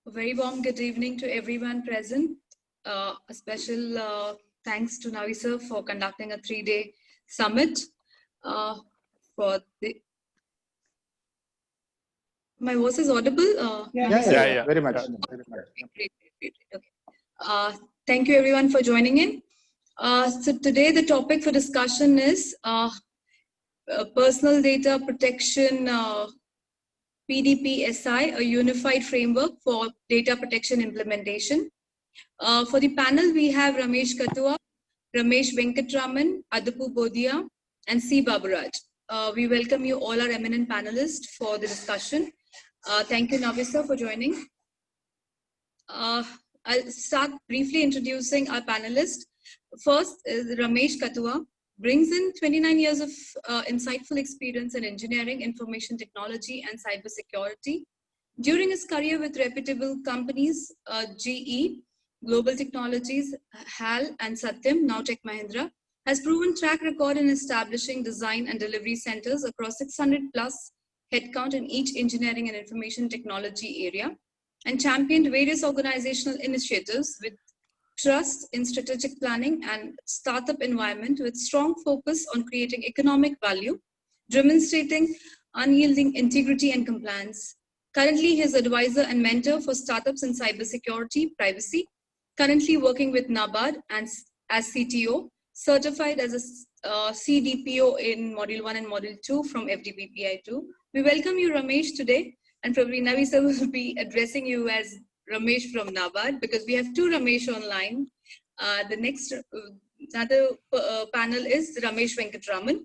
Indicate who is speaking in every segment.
Speaker 1: A very warm good evening to everyone present. A special thanks to Navi sir for conducting a 3-day summit. For the My voice is audible.
Speaker 2: Yeah, very much.
Speaker 1: Great. Okay. Thank you everyone for joining in. So today the topic for discussion is personal data protection. PDP-SI, a unified framework for data protection implementation. For the panel, we have Ramesh Katua, Ramesh Venkatraman, Adapu Bodhia, and C. Baburaj. We welcome you all our eminent panelists for the discussion. Thank you, Navisa, for joining. I'll start briefly introducing our panelists. First is Ramesh Katua, brings in 29 years of insightful experience in engineering, information technology, and cybersecurity. During his career with reputable companies, GE, Global Technologies, HAL, and Satyam, now Tech Mahindra, has proven track record in establishing design and delivery centers across 600 plus headcount in each engineering and information technology area, and championed various organizational initiatives with trust in strategic planning and startup environment with strong focus on creating economic value, demonstrating unyielding integrity and compliance. Currently, he is advisor and mentor for startups in cybersecurity, privacy, currently working with NABARD and as CTO, certified as a CDPO in Module 1 and Module 2 from FDPPI2. We welcome you, Ramesh, today, and probably Navi sir will be addressing you as Ramesh from NABARD because we have two Ramesh online. The next another panel is Ramesh Venkatraman.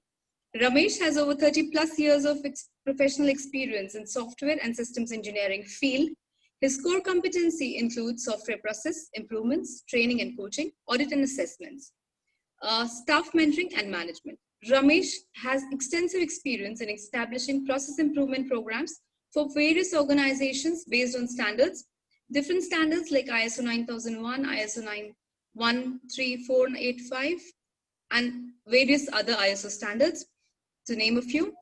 Speaker 1: Ramesh has over 30 plus years of professional experience in software and systems engineering field. His core competency includes software process improvements, training and coaching, audit and assessments, staff mentoring and management. Ramesh has extensive experience in establishing process improvement programs for various organizations based on standards. Different standards like ISO 9001, ISO 913485, and various other ISO standards, to name a few.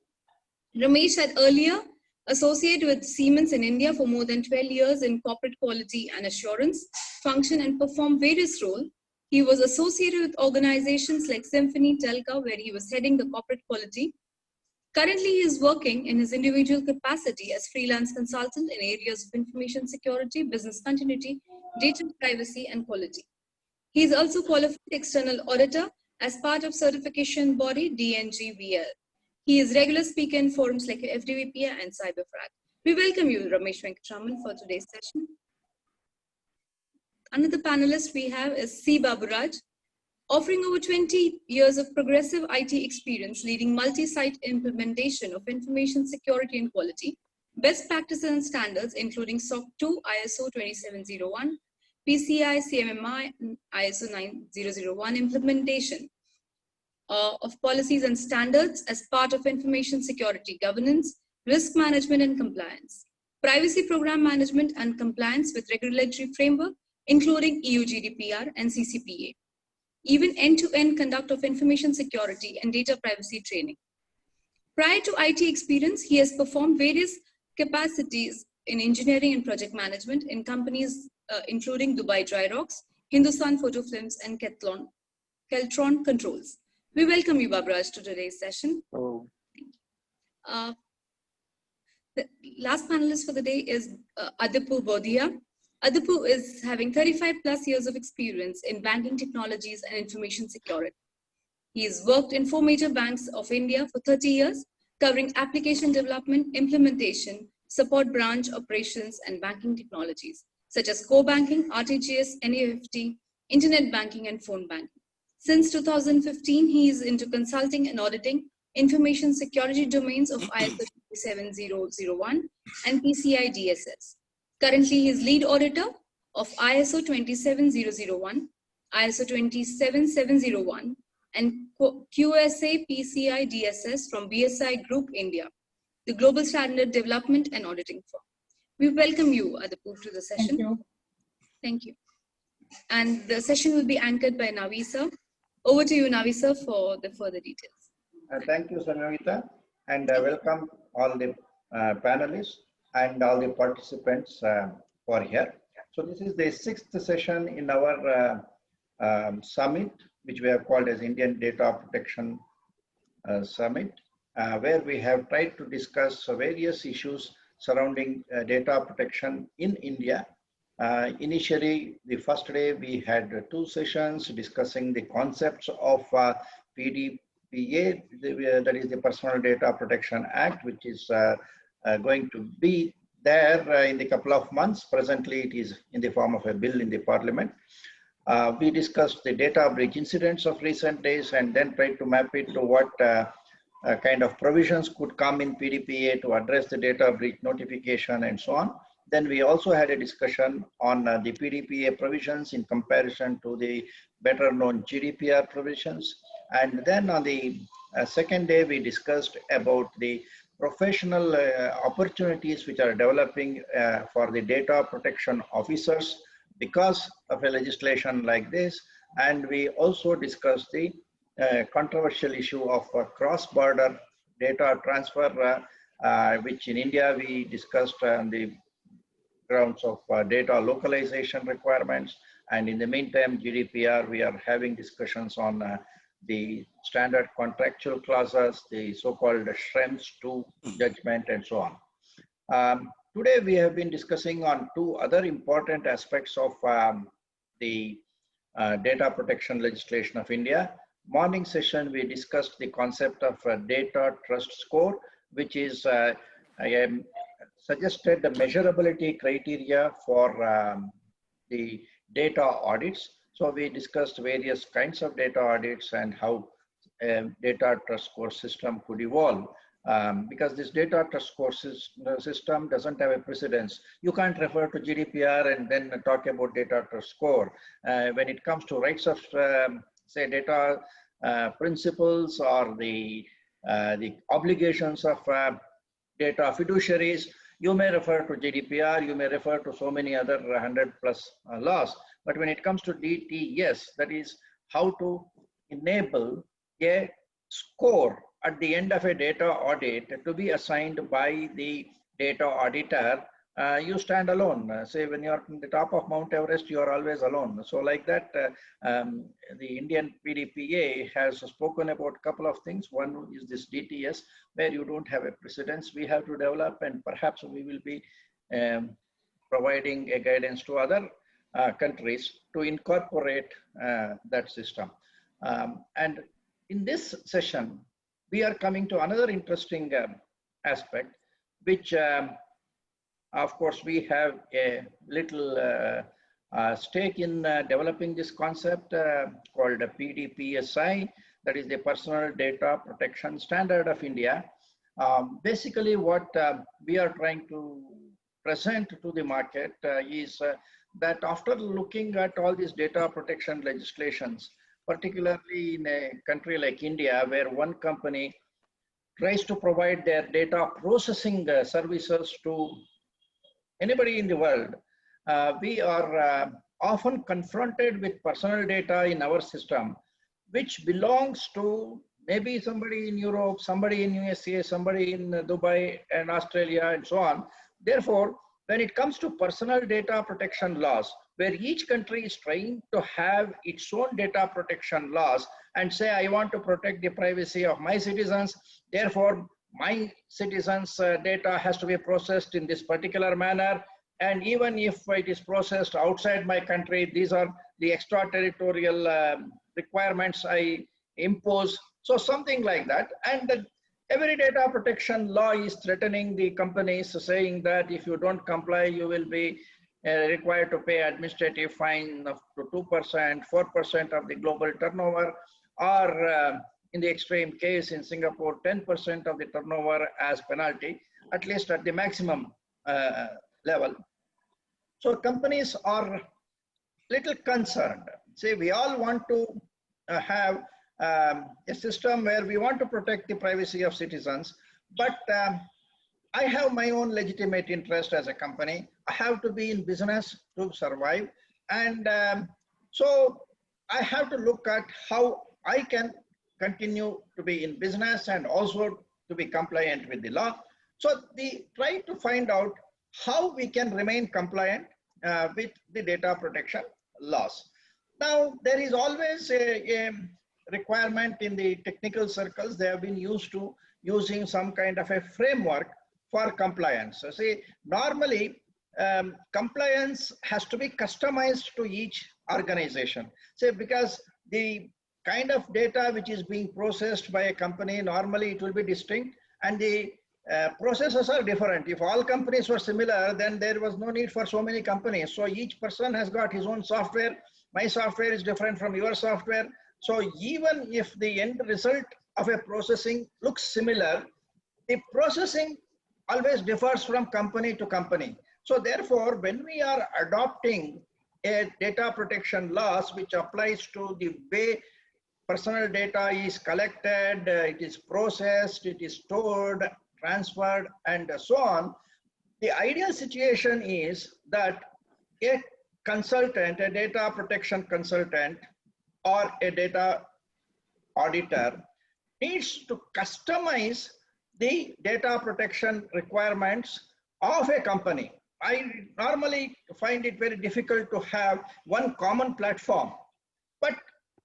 Speaker 1: Ramesh had earlier associated with Siemens in India for more than 12 years in corporate quality and assurance, function and performed various roles. He was associated with organizations like Symphony, Telca, where he was heading the corporate quality. Currently, he is working in his individual capacity as freelance consultant in areas of information security, business continuity, data privacy, and quality. He is also qualified external auditor as part of certification body DNGVL. He is regular speaker in forums like FDVPA and Cyberfrag. We welcome you, Ramesh Venkatraman, for today's session. Another panelist we have is C. Baburaj, offering over 20 years of progressive IT experience leading multi-site implementation of information security and quality, best practices and standards including SOC 2, ISO 27001, PCI, CMMI, ISO 9001 implementation of policies and standards as part of information security governance, risk management and compliance, privacy program management and compliance with regulatory framework, including EU GDPR and CCPA. Even end-to-end conduct of information security and data privacy training. Prior to IT experience, he has performed various capacities in engineering and project management in companies including Dubai Dry Rocks, Hindustan Photo Films, and Keltron Controls. We welcome you, Baburaj, to today's session.
Speaker 2: Oh.
Speaker 1: The last panelist for the day is Adapu Bodhia. Adapu is having 35 plus years of experience in banking technologies and information security. He has worked in 4 major banks of India for 30 years, covering application development, implementation, support branch operations, and banking technologies, such as core banking, RTGS, NEFT, internet banking, and phone banking. Since 2015, he is into consulting and auditing information security domains of ISO 27001 and PCI DSS. Currently, he is lead auditor of ISO 27001, ISO 27701, and QSA PCI DSS from BSI Group India, the global standard development and auditing firm. We welcome you, Adapu, to the session.
Speaker 3: Thank you.
Speaker 1: Thank you. And the session will be anchored by Navi sir. Over to you, Navi sir, for the further details.
Speaker 3: Thank you, Sanavita, and welcome all the panelists and all the participants for here. So this is the 6th session in our summit, which we have called as Indian Data Protection Summit, where we have tried to discuss various issues surrounding data protection in India. Initially, the first day we had 2 sessions discussing the concepts of PDPA, that is the Personal Data Protection Act, which is going to be there in the couple of months. Presently, it is in the form of a bill in the Parliament. We discussed the data breach incidents of recent days and then tried to map it to what kind of provisions could come in PDPA to address the data breach notification and so on. Then we also had a discussion on the PDPA provisions in comparison to the better known GDPR provisions. And then on the second day, we discussed about the professional opportunities which are developing for the data protection officers because of a legislation like this. And we also discussed the controversial issue of cross-border data transfer, which in India we discussed on the grounds of data localization requirements. And in the meantime, GDPR, we are having discussions on the standard contractual clauses, the so-called Schrems II judgment, and so on. Today, we have been discussing on 2 other important aspects of the data protection legislation of India. Morning session, we discussed the concept of data trust score, which is suggested the measurability criteria for the data audits. So we discussed various kinds of data audits and how data trust score system could evolve. Because this data trust score system doesn't have a precedence. You can't refer to GDPR and then talk about data trust score. When it comes to rights of, say, data principles or the obligations of data fiduciaries, you may refer to GDPR, you may refer to so many other 100+ laws. But when it comes to DTS, that is how to enable a score at the end of a data audit to be assigned by the data auditor. You stand alone. Say when you're on the top of Mount Everest, you are always alone. So like that, the Indian PDPA has spoken about a couple of things. One is this DTS, where you don't have a precedence. We have to develop, and perhaps we will be providing a guidance to other countries to incorporate that system. And in this session, we are coming to another interesting aspect, which of course we have a little stake in developing this concept called PDPSI, that is the Personal Data Protection Standard of India. Basically what we are trying to present to the market is that after looking at all these data protection legislations, particularly in a country like India, where one company tries to provide their data processing services to anybody in the world, we are often confronted with personal data in our system, which belongs to maybe somebody in Europe, somebody in USA, somebody in Dubai and Australia and so on. Therefore, when it comes to personal data protection laws, where each country is trying to have its own data protection laws and say, I want to protect the privacy of my citizens, therefore my citizens' data has to be processed in this particular manner. And even if it is processed outside my country, these are the extraterritorial requirements I impose. So something like that. And every data protection law is threatening the companies, saying that if you don't comply, you will be required to pay administrative fine of 2%, 4% of the global turnover, or in the extreme case in Singapore, 10% of the turnover as penalty, at least at the maximum level. So companies are little concerned. See, we all want to have a system where we want to protect the privacy of citizens, but I have my own legitimate interest as a company. I have to be in business to survive. And so I have to look at how I can continue to be in business and also to be compliant with the law. So we try to find out how we can remain compliant with the data protection laws. Now, there is always a requirement in the technical circles. They have been used to using some kind of a framework for compliance. So see, normally compliance has to be customized to each organization. Say, because the kind of data which is being processed by a company, normally it will be distinct, and the processes are different. If all companies were similar, then there was no need for so many companies. So each person has got his own software. My software is different from your software. So even if the end result of a processing looks similar, the processing always differs from company to company. So therefore, when we are adopting a data protection laws which applies to the way personal data is collected, it is processed, it is stored, transferred, and so on, the ideal situation is that a consultant, a data protection consultant, or a data auditor needs to customize the data protection requirements of a company. I normally find it very difficult to have one common platform. But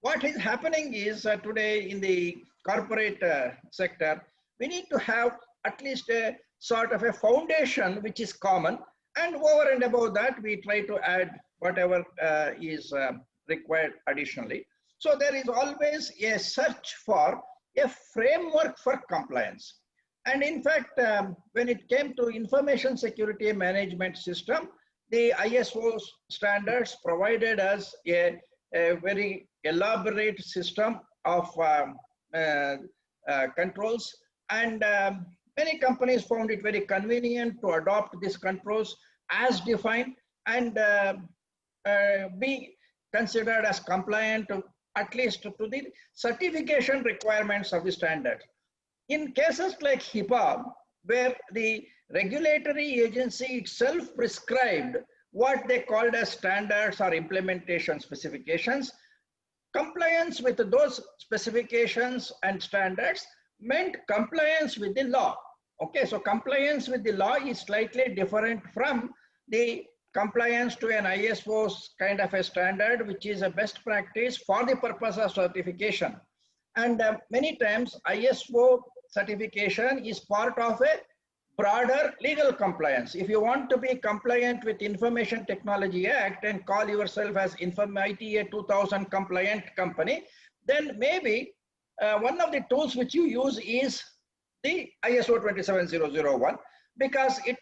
Speaker 3: what is happening is today in the corporate sector, we need to have at least a sort of a foundation which is common, and over and above that, we try to add whatever is required additionally. So there is always a search for a framework for compliance. And in fact, when it came to information security management system, the ISO standards provided us a very elaborate system of controls, and many companies found it very convenient to adopt these controls as defined and be considered as compliant at least to the certification requirements of the standard. In cases like HIPAA, where the regulatory agency itself prescribed what they called as standards or implementation specifications, compliance with those specifications and standards meant compliance with the law. Okay, so compliance with the law is slightly different from the compliance to an ISO kind of a standard, which is a best practice for the purpose of certification. And many times ISO certification is part of a broader legal compliance. If you want to be compliant with Information Technology Act and call yourself as ITA 2000 compliant company, then maybe one of the tools which you use is the ISO 27001, because it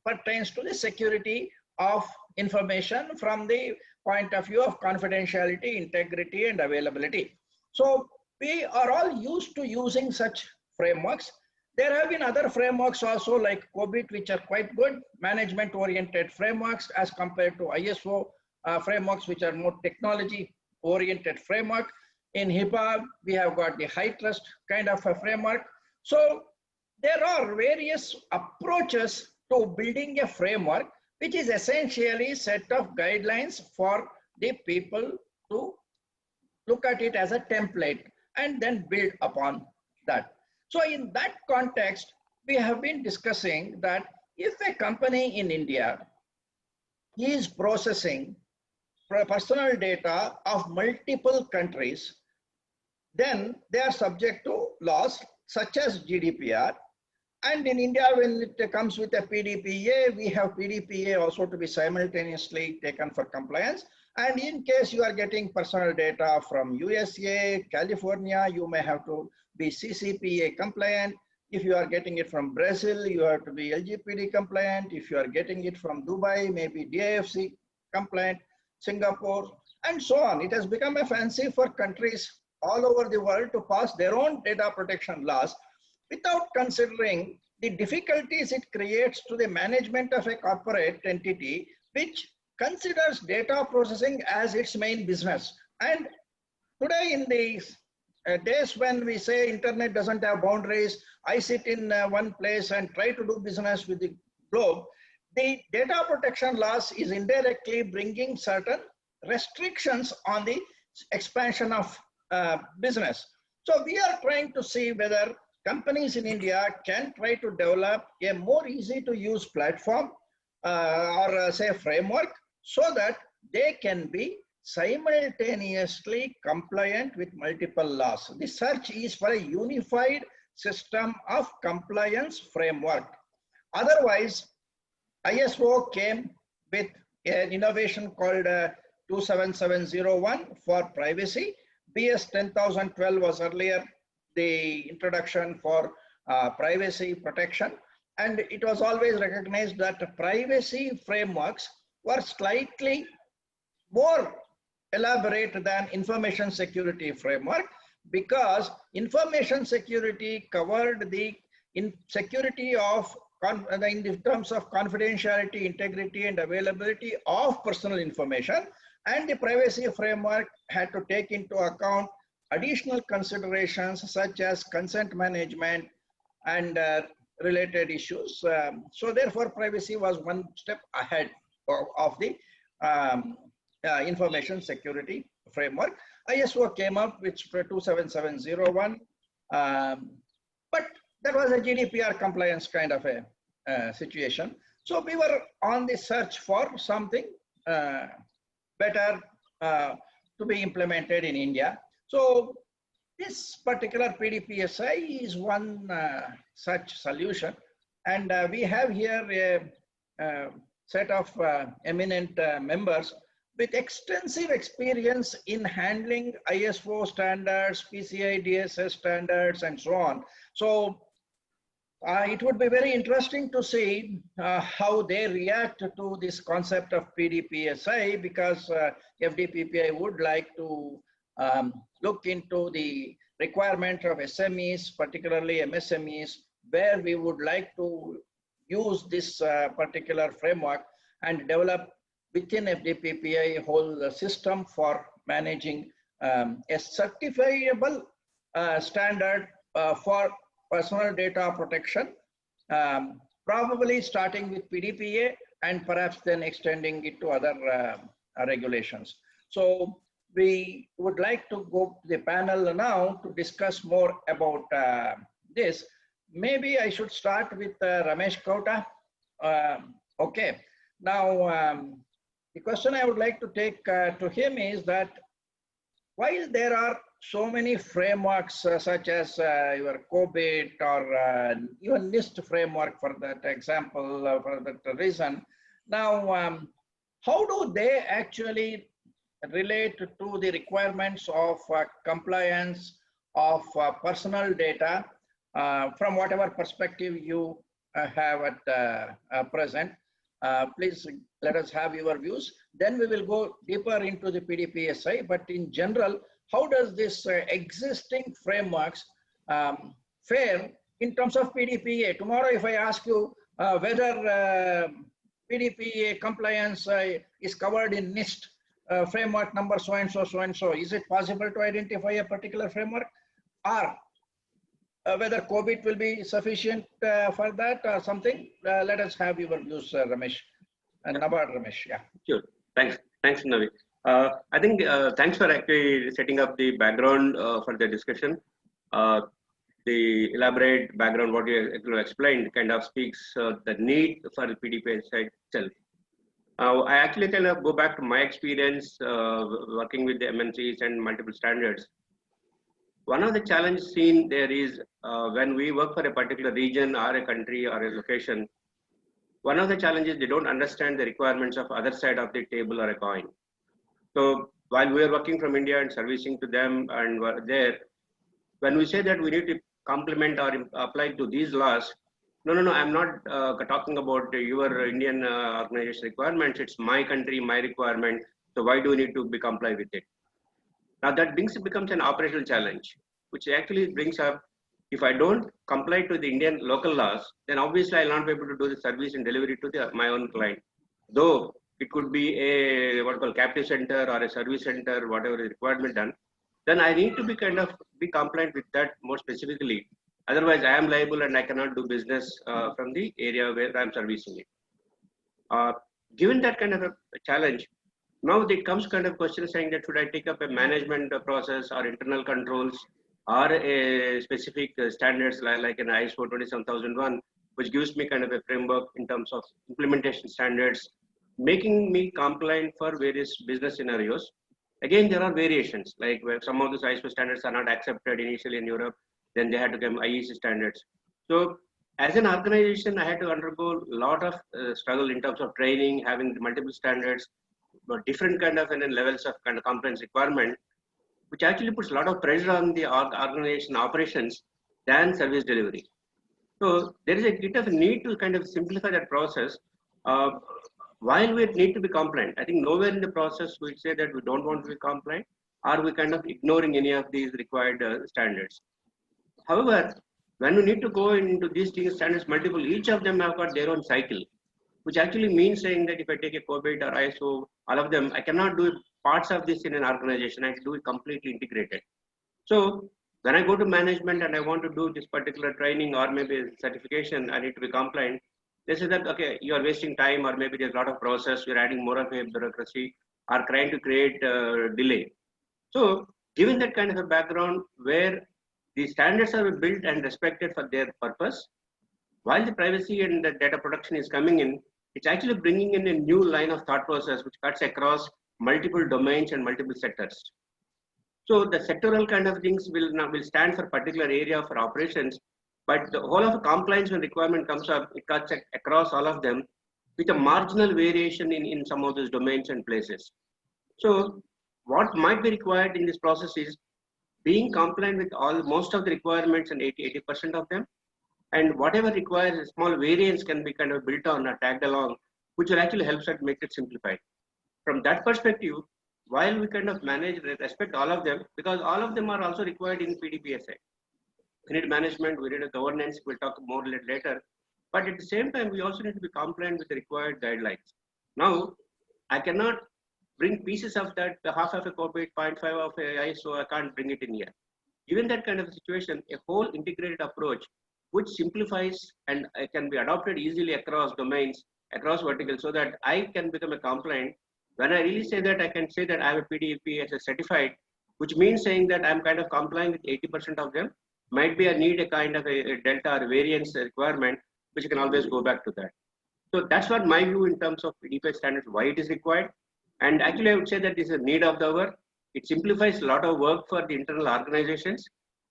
Speaker 3: pertains to the security of information from the point of view of confidentiality, integrity, and availability. So we are all used to using such frameworks. There have been other frameworks also like COBIT, which are quite good, management-oriented frameworks as compared to ISO frameworks, which are more technology-oriented framework. In HIPAA, we have got the high trust kind of a framework. So there are various approaches to building a framework, which is essentially a set of guidelines for the people to look at it as a template and then build upon that. So in that context, we have been discussing that if a company in India is processing personal data of multiple countries, then they are subject to laws such as GDPR. And in India, when it comes with a PDPA, we have PDPA also to be simultaneously taken for compliance. And in case you are getting personal data from USA, California, you may have to be CCPA compliant. If you are getting it from Brazil, you have to be LGPD compliant. If you are getting it from Dubai, maybe DIFC compliant, Singapore, and so on. It has become a fancy for countries all over the world to pass their own data protection laws without considering the difficulties it creates to the management of a corporate entity which considers data processing as its main business. And today in these days when we say internet doesn't have boundaries, I sit in one place and try to do business with the globe, the data protection laws is indirectly bringing certain restrictions on the expansion of business. So we are trying to see whether companies in India can try to develop a more easy to use platform or say framework so that they can be simultaneously compliant with multiple laws. The search is for a unified system of compliance framework. Otherwise, ISO came with an innovation called 27701 for privacy. BS 10012 was earlier the introduction for privacy protection. And it was always recognized that privacy frameworks were slightly more elaborate than information security framework, because information security covered the security of in terms of confidentiality, integrity, and availability of personal information, and the privacy framework had to take into account additional considerations such as consent management and related issues. So therefore, privacy was one step ahead of the information security framework. ISO came up with 27701, but that was a GDPR compliance kind of a situation. So we were on the search for something better to be implemented in India. So this particular PDPSI is one such solution. And we have here a set of eminent members with extensive experience in handling ISO standards, PCI DSS standards, and so on. So it would be very interesting to see how they react to this concept of PDPSI, because FDPPI would like to look into the requirement of SMEs, particularly MSMEs, where we would like to use this particular framework and develop within FDPPI a whole system for managing a certifiable standard for personal data protection, probably starting with PDPA and perhaps then extending it to other regulations. So we would like to go to the panel now to discuss more about this. Maybe I should start with Ramesh Kauta. Okay, now the question I would like to take to him is that while there are so many frameworks such as your COBIT or even NIST framework for that example, for that reason, now how do they actually relate to the requirements of compliance of personal data from whatever perspective you have at present? Please let us have your views. Then we will go deeper into the PDPSI. But in general, how does this existing frameworks fare in terms of PDPA? Tomorrow, if I ask you whether PDPA compliance is covered in NIST framework number so and so, is it possible to identify a particular framework? Or whether COBIT will be sufficient for that or something? Let us have your views, Ramesh. And Nabad Ramesh, yeah.
Speaker 4: Sure. Thanks, Navi. I think thanks for actually setting up the background for the discussion. The elaborate background, what you explained, kind of speaks the need for the PDPSI itself. I actually kind of go back to my experience working with the MNCs and multiple standards. One of the challenges seen there is when we work for a particular region or a country or a location, one of the challenges, they don't understand the requirements of other side of the table or a coin. So while we are working from India and servicing to them and there, when we say that we need to complement or apply to these laws, no, I'm not talking about your Indian organization requirements. It's my country, my requirement. So why do we need to be comply with it? Now that becomes an operational challenge, which actually brings up, if I don't comply to the Indian local laws, then obviously I'll not be able to do the service and delivery to my own client. Though it could be a what called captive center or a service center, whatever is requirement done, then I need to be kind of be compliant with that more specifically. Otherwise, I am liable and I cannot do business from the area where I'm servicing it. Given that kind of a challenge, now it comes kind of question saying that should I take up a management process or internal controls or a specific standards like an ISO 27001, which gives me kind of a framework in terms of implementation standards, making me compliant for various business scenarios. Again, there are variations, like where some of the ISO standards are not accepted initially in Europe, then they had to become IEC standards. So as an organization, I had to undergo a lot of struggle in terms of training, having multiple standards, but different kind of levels of kind of compliance requirement, which actually puts a lot of pressure on the organization operations than service delivery. So there is a bit of a need to kind of simplify that process. While we need to be compliant, I think nowhere in the process we say that we don't want to be compliant, or we kind of ignoring any of these required standards. However, when we need to go into these standards multiple, each of them have got their own cycle, which actually means saying that if I take a COBIT or ISO, all of them, I cannot do parts of this in an organization. I have to do it completely integrated. So when I go to management and I want to do this particular training or maybe certification, I need to be compliant. They say that, okay, you are wasting time, or maybe there's a lot of process, you're adding more of a bureaucracy, or trying to create delay. So given that kind of a background where the standards are built and respected for their purpose, while the privacy and the data protection is coming in, it's actually bringing in a new line of thought process which cuts across multiple domains and multiple sectors. So the sectoral kind of things will stand for particular area for operations, but the whole of compliance when requirement comes up, it cuts across all of them with a marginal variation in some of those domains and places. So what might be required in this process is being compliant with most of the requirements and 80% of them, and whatever requires a small variance can be kind of built on or tagged along, which will actually help us make it simplified. From that perspective, while we kind of manage, respect all of them, because all of them are also required in PDPSA. We need management, we need a governance, we'll talk more later. But at the same time, we also need to be compliant with the required guidelines. Now, I cannot bring pieces of that, half of a COBIT, 0.5 of a ISO, I can't bring it in here. Given that kind of a situation, a whole integrated approach, which simplifies and can be adopted easily across domains, across verticals, so that I can become a compliant. When I really say that, I can say that I have a PDP as a certified, which means saying that I'm kind of complying with 80% of them. Might be I need a kind of a delta or variance requirement, which you can always go back to that. So that's what my view in terms of PDP standards, why it is required. And actually, I would say that this is a need of the hour. It simplifies a lot of work for the internal organizations.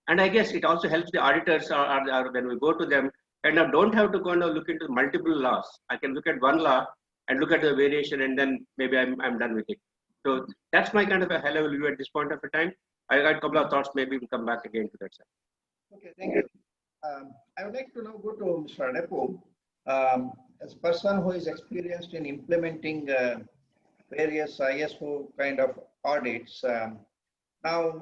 Speaker 4: And I guess it also helps the auditors or when we go to them, kind of don't have to go and look into multiple laws. I can look at one law and look at the variation, and then maybe I'm done with it. So that's my kind of a high level view at this point of time. I got a couple of thoughts, maybe we'll come back again to that side.
Speaker 3: Okay, thank you. I would like to now go to Mr. Adepu. As a person who is experienced in implementing various ISO kind of audits, now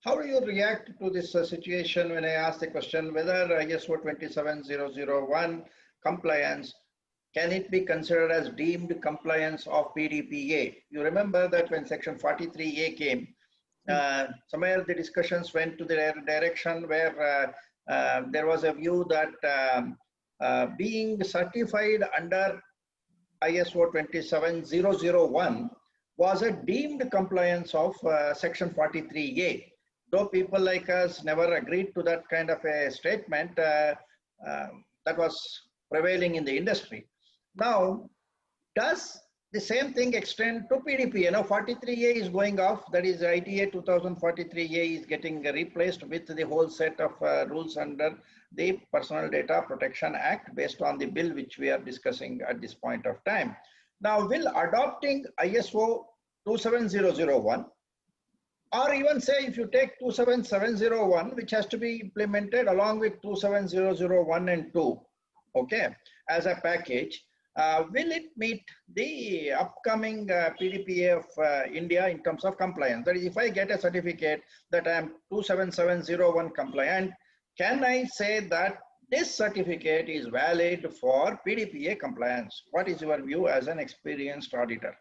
Speaker 3: how do you react to this situation when I ask the question whether ISO 27001 compliance, can it be considered as deemed compliance of PDPA? You remember that when section 43A came, somewhere the discussions went to the direction where there was a view that being certified under ISO 27001 was a deemed compliance of section 43A. Though people like us never agreed to that kind of a statement, that was prevailing in the industry. Now, does the same thing extend to PDPA? Now 43A is going off, that is ITA 2043A is getting replaced with the whole set of rules under the Personal Data Protection Act based on the bill which we are discussing at this point of time. Now, will adopting ISO 27001, or even say if you take 27701, which has to be implemented along with 27001 and 2, okay, as a package, will it meet the upcoming PDPA of India in terms of compliance? That is, if I get a certificate that I am 27701 compliant, can I say that this certificate is valid for PDPA compliance? What is your view as an experienced auditor?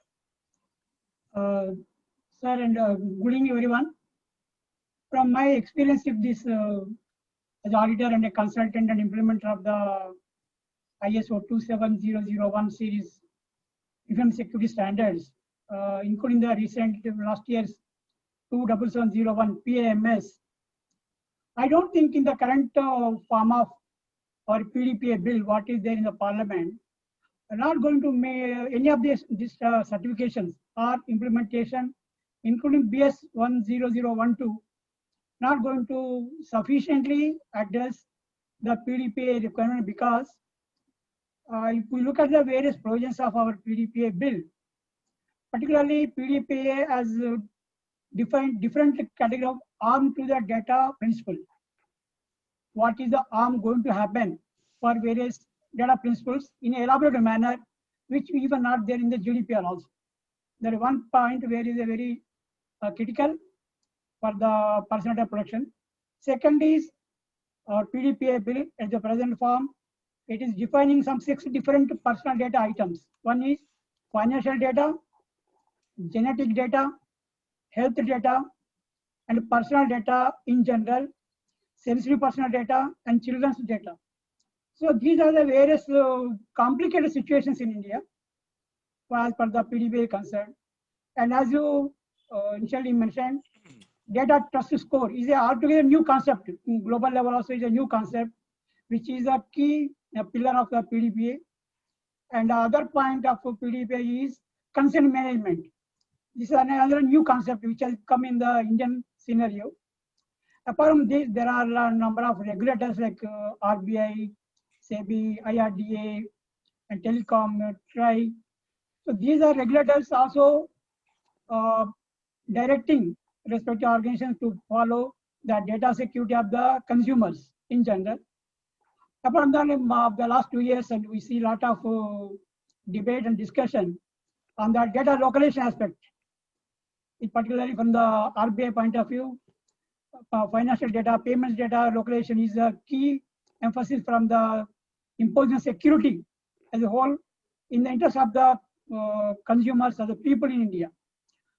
Speaker 5: Sir, and good evening everyone. From my experience with this as auditor and a consultant and implementer of the ISO 27001 series defense security standards, including the recent last year's 27701 PAMS, I don't think in the current form of or PDPA bill, what is there in the parliament, are not going to make any of these certifications or implementation, including BS 10012, not going to sufficiently address the PDPA requirement, because if we look at the various provisions of our PDPA bill, particularly PDPA has defined different category of arm to the data principle. What is the arm going to happen for various data principles in an elaborate manner, which even not there in the GDPR also. There is one point where is a very critical for the personal data protection. Second is our PDPA bill at the present form. It is defining some 6 different personal data items. One is financial data, genetic data, health data, and personal data in general, sensitive personal data, and children's data. So these are the various complicated situations in India as per the PDPA concern. And as you initially mentioned, data trust score is a altogether new concept. In global level also is a new concept, which is a key pillar of the PDPA. And the other point of PDPA is consent management. This is another new concept which has come in the Indian scenario. Apart from this, there are a number of regulators like RBI, SEBI, IRDA, and Telecom, TRAI. So these are regulators also directing respective organizations to follow the data security of the consumers in general. Apart from the last 2 years, and we see a lot of debate and discussion on the data localization aspect, particularly from the RBI point of view. Financial data, payments data localization is a key emphasis from the imposing security as a whole in the interest of the consumers or the people in India.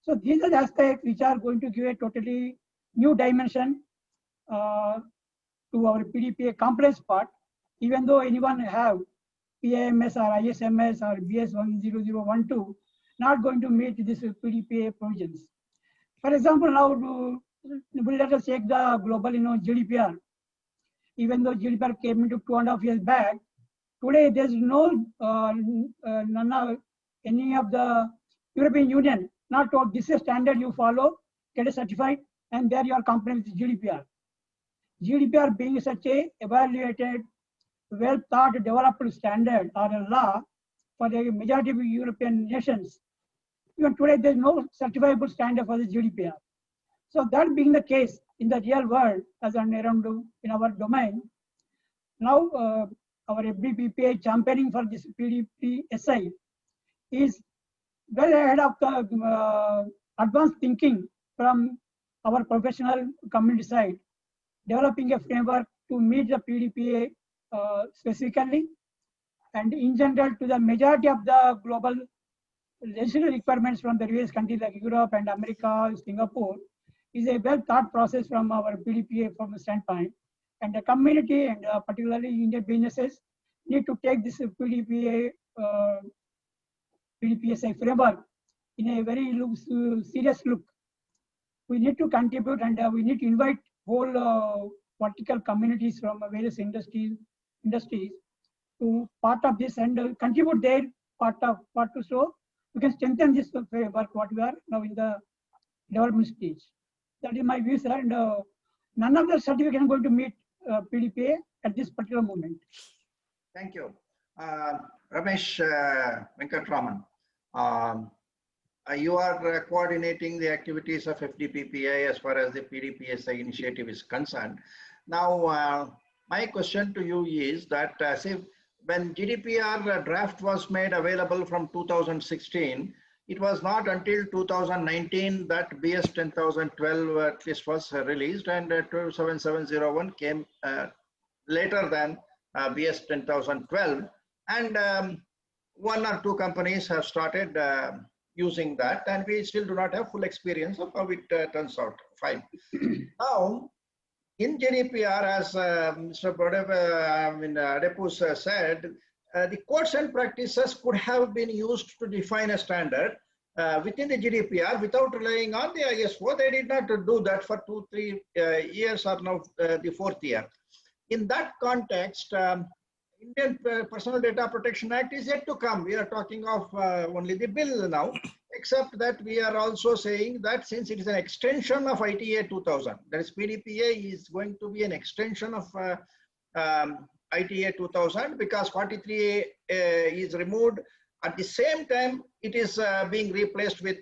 Speaker 5: So these are the aspects which are going to give a totally new dimension to our PDPA compliance part. Even though anyone have PIMS or ISMS or BS 10012, not going to meet this PDPA provisions. For example, now let us take the global GDPR. Even though GDPR came into 2.5 years back, today there's no any of the European Union not told this is a standard you follow, get it certified, and there you are complying with GDPR. GDPR being such a evaluated, well thought, developed standard or a law for the majority of European nations. Even today, there is no certifiable standard for the GDPR. So that being the case in the real world, as around in our domain, now our FDPPA championing for this PDPSI is well ahead of the advanced thinking from our professional community side, developing a framework to meet the PDPA specifically, and in general to the majority of the global legislative requirements from the various countries like Europe and America, Singapore, is a well thought process from our PDPA from a standpoint. And the community and particularly Indian businesses need to take this PDPSI framework in a very serious look. We need to contribute, and we need to invite whole vertical communities from various industries to part of this and contribute their part to so we can strengthen this framework what we are now in the development stage. That is my view, sir. And none of the certificates are going to meet PDPA at this particular moment.
Speaker 3: Thank you. Ramesh Venkatraman, you are coordinating the activities of FDPPA as far as the PDPSI initiative is concerned. Now, my question to you is that say when GDPR draft was made available from 2016, it was not until 2019 that BS 10012 at least was released, and 27701 came later than BS 10012, and 1 or 2 companies have started using that, and we still do not have full experience of how it turns out. Fine. Now, in GDPR, as Mr. Adepus said, the codes and practices could have been used to define a standard within the GDPR without relying on the ISO. They did not do that for 2-3 years or now the 4th year. In that context, Indian Personal Data Protection Act is yet to come. We are talking of only the bill now, except that we are also saying that since it is an extension of ITA 2000, that is PDPA is going to be an extension of ITA 2000 because 43A is removed. At the same time, it is being replaced with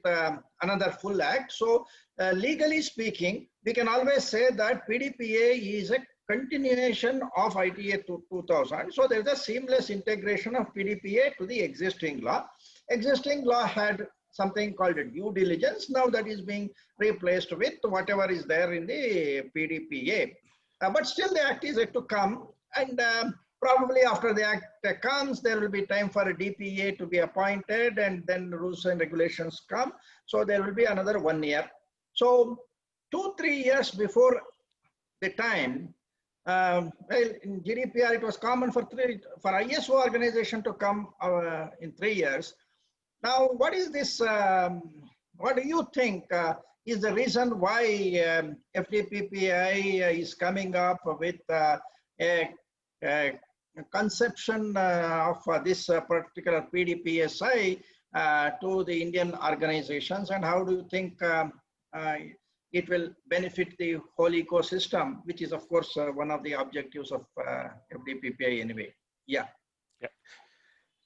Speaker 3: another full act. So legally speaking, we can always say that PDPA is a continuation of ITA 2000. So there is a seamless integration of PDPA to the existing law. Existing law had something called a due diligence. Now that is being replaced with whatever is there in the PDPA. But still the act is yet to come, and probably after the act comes, there will be time for a DPA to be appointed, and then rules and regulations come. So there will be another 1 year. So 2-3 years before the time, well, in GDPR, it was common for ISO organization to come in 3 years. Now, what is this? What do you think is the reason why FDPPI is coming up with a conception of this particular PDPSI to the Indian organizations, and how do you think it will benefit the whole ecosystem, which is of course one of the objectives of FDPPI anyway. Yeah.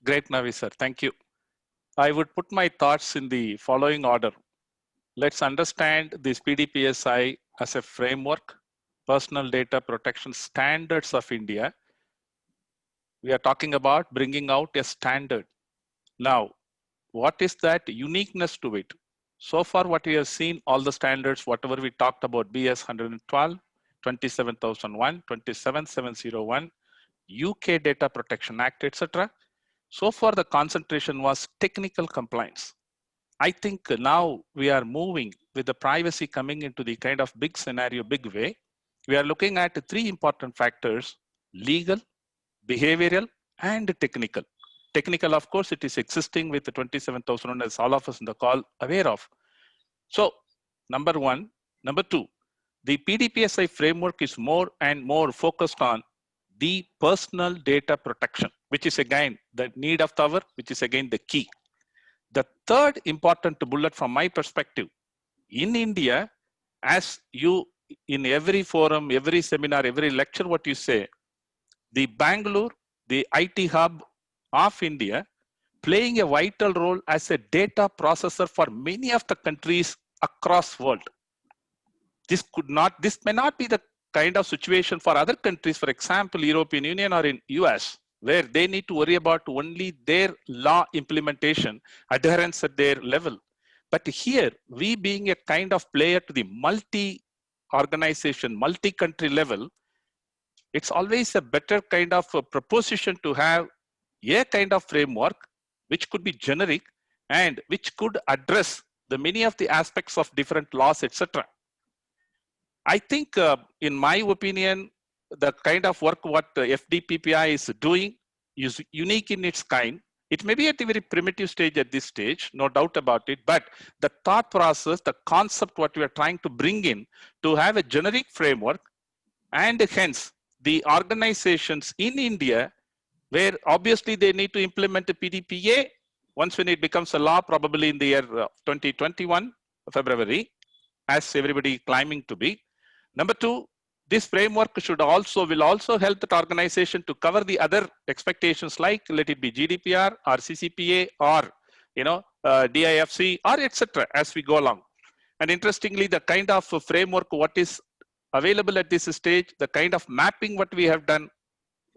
Speaker 6: Great, Navi sir, thank you. I would put my thoughts in the following order. Let's understand this PDPSI as a framework, Personal Data Protection Standards of India. We are talking about bringing out a standard. Now, what is that uniqueness to it? So far, what we have seen, all the standards, whatever we talked about, BS 112, 27001, 27701, UK Data Protection Act, etc. So far, the concentration was technical compliance. I think now we are moving with the privacy coming into the kind of big scenario, big way. We are looking at 3 important factors: legal, behavioral, and technical. Technical, of course, it is existing with the 27001, as all of us in the call aware of. So, number 1. Number 2, the PDPSI framework is more and more focused on the personal data protection, which is again the need of the hour, which is again the key. The third important bullet from my perspective, in India, as you in every forum, every seminar, every lecture, what you say, the Bangalore, the IT hub of India, playing a vital role as a data processor for many of the countries across world. This may not be the kind of situation for other countries, for example, European Union or in US, where they need to worry about only their law implementation, adherence at their level. But here, we being a kind of player to the multi-organization, multi-country level, it's always a better kind of a proposition to have a kind of framework which could be generic and which could address the many of the aspects of different laws, etc. I think, in my opinion, the kind of work what FDPPI is doing is unique in its kind. It may be at a very primitive stage at this stage, no doubt about it, but the thought process, the concept what we are trying to bring in to have a generic framework, and hence the organizations in India, where obviously they need to implement the PDPA once when it becomes a law, probably in the year 2021, February, as everybody claiming to be. Number 2, this framework will also help that organization to cover the other expectations, like let it be GDPR or CCPA or DIFC or etc. as we go along. And interestingly, the kind of framework what is available at this stage, the kind of mapping what we have done,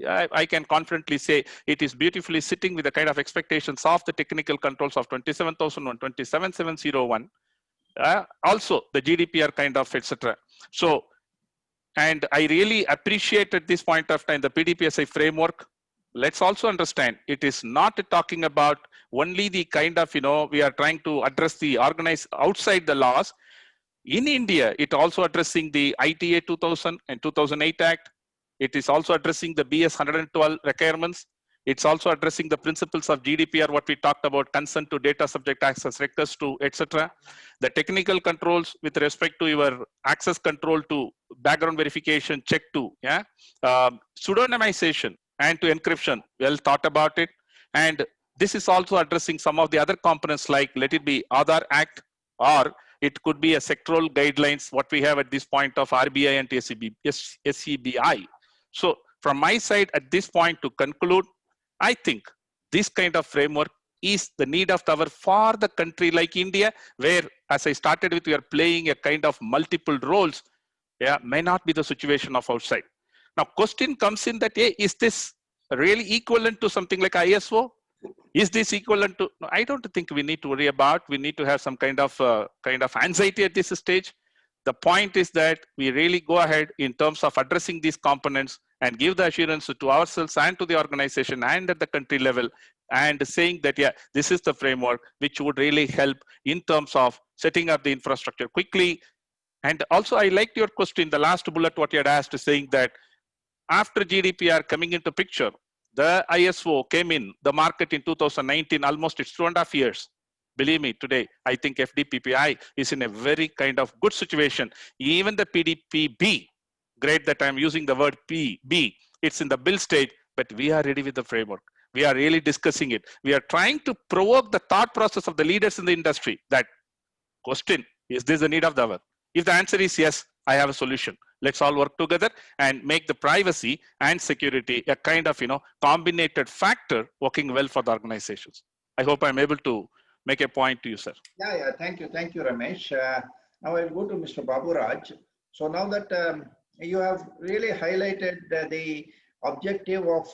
Speaker 6: I can confidently say it is beautifully sitting with the kind of expectations of the technical controls of 27001, 27701, also the GDPR kind of etc. So, and I really appreciate at this point of time the PDPSI framework. Let's also understand it is not talking about only the kind of, we are trying to address the organized outside the laws. In India, it also addressing the ITA 2000 and 2008 Act. It is also addressing the BS 112 requirements. It's also addressing the principles of GDPR, what we talked about, consent to data subject access, request to, etc. The technical controls with respect to your access control to background verification, check to, pseudonymization. and to encryption. Well thought about it. And this is also addressing some of the other components like let it be Aadhaar Act, or it could be a sectoral guidelines, what we have at this point of RBI and SEBI. So from my side at this point to conclude, I think this kind of framework is the need of the hour for the country like India, where, as I started with, we are playing a kind of multiple roles. Yeah, may not be the situation of outside. Now, question comes in that, hey, is this really equivalent to something like ISO? Is this equivalent to? No, I don't think we need to worry about. We need to have some kind of anxiety at this stage. The point is that we really go ahead in terms of addressing these components and give the assurance to ourselves and to the organization and at the country level, and saying that, yeah, this is the framework which would really help in terms of setting up the infrastructure quickly. And also, I liked your question, the last bullet, what you had asked, saying that after GDPR coming into picture, the ISO came in the market in 2019, almost it's 2.5 years. Believe me, today, I think FDPPI is in a very kind of good situation. Even the PDPB, great that I'm using the word PB, it's in the build stage, but we are ready with the framework. We are really discussing it. We are trying to provoke the thought process of the leaders in the industry that question, is this the need of the hour? If the answer is yes, I have a solution. Let's all work together and make the privacy and security a kind of, combinated factor working well for the organizations. I hope I'm able to make a point to you, sir.
Speaker 3: Yeah, thank you, Ramesh. Now I'll go to Mr. Babu Raj. So now that you have really highlighted the objective of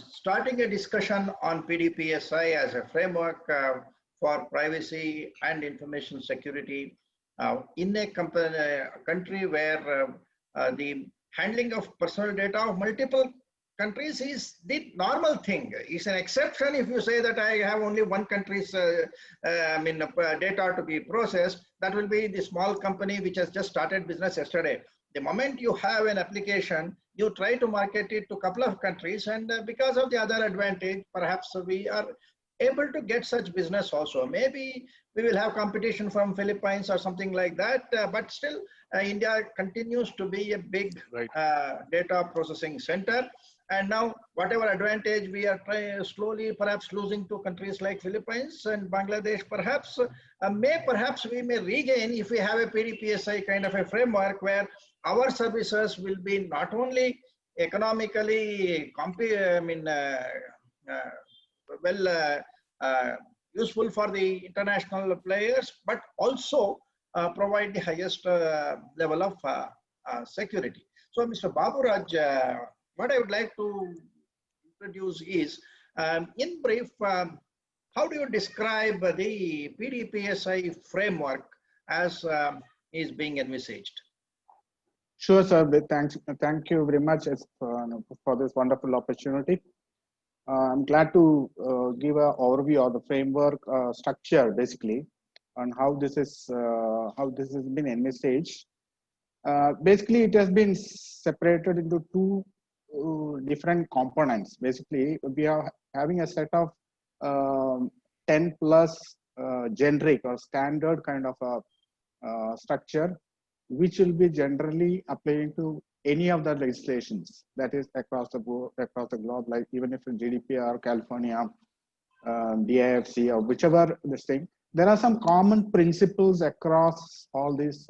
Speaker 3: starting a discussion on PDPSI as a framework for privacy and information security in a country where the handling of personal data of multiple countries is the normal thing. It's an exception if you say that I have only one country's data to be processed. That will be the small company which has just started business yesterday. The moment you have an application, you try to market it to a couple of countries, and because of the other advantage, perhaps we are able to get such business also. Maybe we will have competition from Philippines or something like that, but still India continues to be a big data processing center. And now whatever advantage we are slowly perhaps losing to countries like Philippines and Bangladesh, perhaps we may regain if we have a PDPSI kind of a framework where our services will be not only economically useful for the international players, but also provide the highest level of security. So Mr. Babu Raj, what I would like to introduce is, in brief, how do you describe the PDPSI framework as is being envisaged?
Speaker 2: Sure, sir. Thank you very much for this wonderful opportunity. I'm glad to give an overview of the framework structure, basically, on how this has been envisaged. Basically, it has been separated into two different components. Basically, we are having a set of 10 plus generic or standard kind of a structure, which will be generally applying to any of the legislations that is across the globe, like even if in GDPR, California, DIFC, or whichever this thing, there are some common principles across all these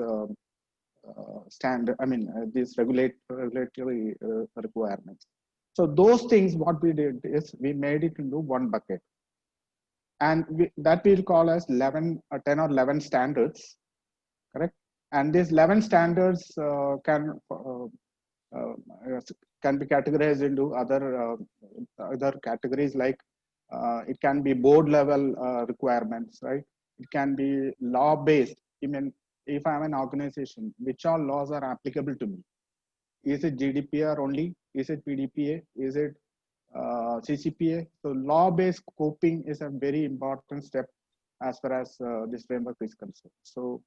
Speaker 2: these regulatory requirements. So those things, what we did is we made it into one bucket, and that we'll call as 10 or 11 standards, correct? And these 11 standards can be categorized into other categories, like it can be board level requirements, right? It can be law based. Even if I'm an organization, which all laws are applicable to me? Is it GDPR only? Is it PDPA? Is it CCPA? So law based scoping is a very important step as far as this framework is concerned. So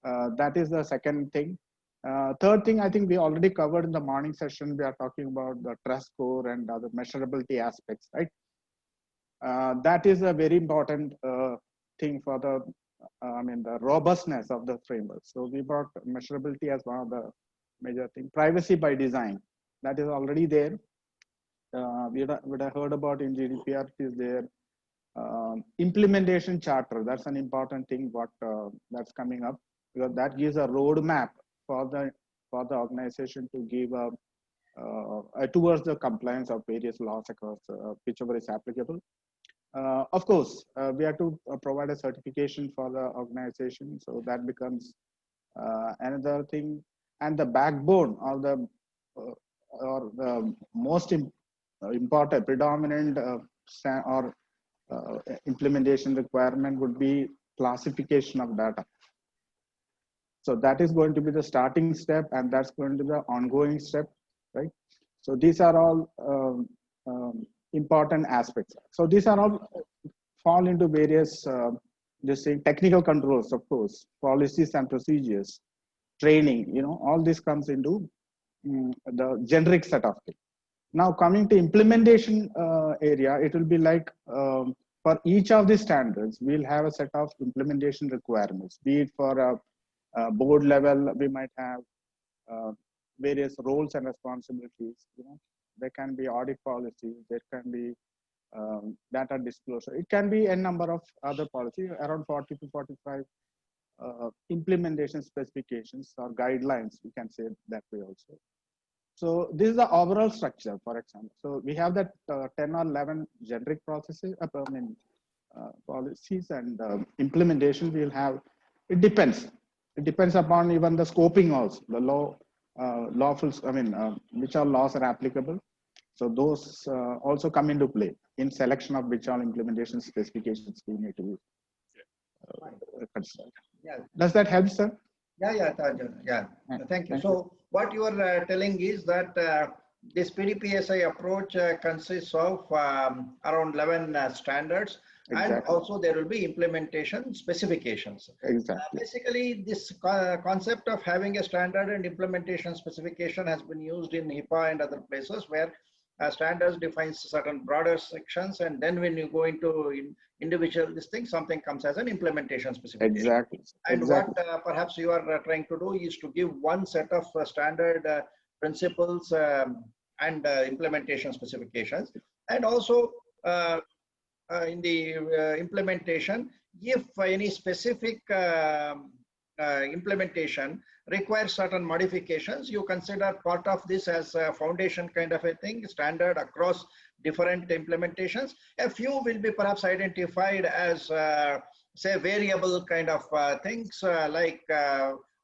Speaker 2: that is the second thing. Third thing, I think we already covered in the morning session. We are talking about the trust score and other measurability aspects, right? That is a very important thing for the robustness of the framework. So we brought measurability as one of the major things. Privacy by design, that is already there. would have heard about in GDPR is their implementation charter. That's an important thing that's coming up, because that gives a roadmap for the organization to give towards the compliance of various laws across whichever is applicable. Of course, we have to provide a certification for the organization, so that becomes another thing. And the backbone of the or the most important, predominant implementation requirement would be classification of data. So that is going to be the starting step, and that's going to be the ongoing step, right? So these are all important aspects. So these are all fall into various technical controls, of course, policies and procedures, training, all this comes into the generic set of things. Now coming to implementation area, it will be like for each of the standards, we'll have a set of implementation requirements, be it for a board level, we might have various roles and responsibilities. There can be audit policies, there can be data disclosure. It can be a number of other policies, around 40 to 45 implementation specifications or guidelines, we can say that way also. So this is the overall structure, for example. So we have that 10 or 11 generic processes, policies, and implementation we'll have. It depends. It depends upon even the scoping also, the lawful, which all laws are applicable. So those also come into play in selection of which all implementation specifications we need to consider.
Speaker 3: Yeah.
Speaker 2: Does that help, sir?
Speaker 3: Yeah, Tajan. Yeah. Thank you. So what you are telling is that this PDPSI approach consists of around 11 standards. Exactly. And also there will be implementation specifications.
Speaker 2: Exactly.
Speaker 3: Basically, this concept of having a standard and implementation specification has been used in HIPAA and other places where standards defines certain broader sections, and then when you go into individual this thing, something comes as an implementation specification.
Speaker 2: Exactly.
Speaker 3: And
Speaker 2: exactly.
Speaker 3: what perhaps you are trying to do is to give one set of standard principles and implementation specifications, and also in the implementation, if any specific implementation requires certain modifications, you consider part of this as a foundation kind of a thing, standard across different implementations. A few will be perhaps identified as say variable kind of things like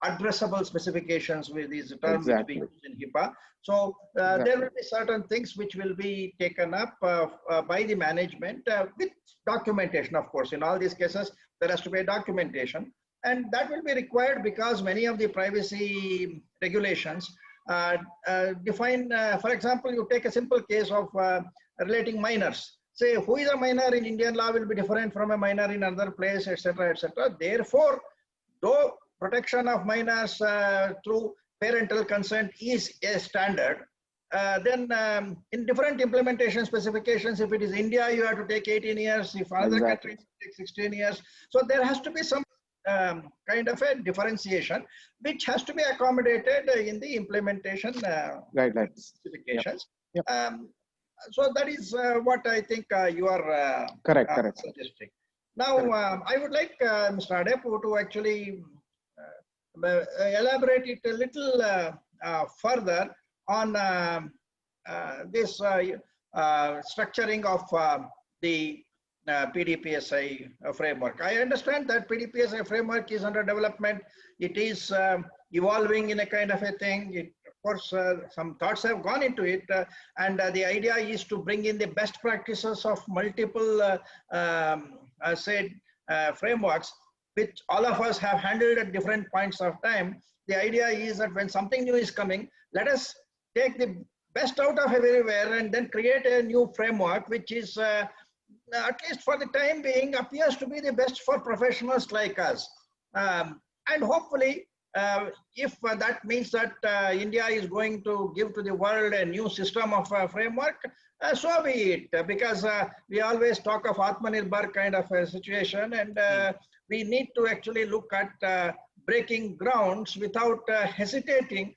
Speaker 3: addressable specifications with these terms
Speaker 2: exactly.
Speaker 3: which we use in HIPAA. So exactly. There will be certain things which will be taken up by the management with documentation, of course. In all these cases, there has to be a documentation. And that will be required because many of the privacy regulations define, for example, you take a simple case of relating minors. Say, who is a minor in Indian law will be different from a minor in another place, etc., etc. Therefore, though protection of minors through parental consent is a standard, then in different implementation specifications, if it is India, you have to take 18 years. If other
Speaker 2: exactly.
Speaker 3: countries take 16 years. So there has to be some kind of a differentiation, which has to be accommodated in the implementation
Speaker 2: guidelines
Speaker 3: specifications.
Speaker 2: Yep. Yep.
Speaker 3: So that is what I think you are
Speaker 2: correct.
Speaker 3: suggesting. Now, I would like Mr. Adepu to actually elaborate it a little further on this structuring of the PDPSI framework. I understand that PDPSI framework is under development. It is evolving in a kind of a thing. Of course, some thoughts have gone into it, and the idea is to bring in the best practices of multiple frameworks, which all of us have handled at different points of time. The idea is that when something new is coming, let us take the best out of everywhere and then create a new framework, which is at least for the time being appears to be the best for professionals like us. And hopefully, if that means that India is going to give to the world a new system of framework, so be it, because we always talk of Atmanirbhar kind of a situation, and we need to actually look at breaking grounds without hesitating,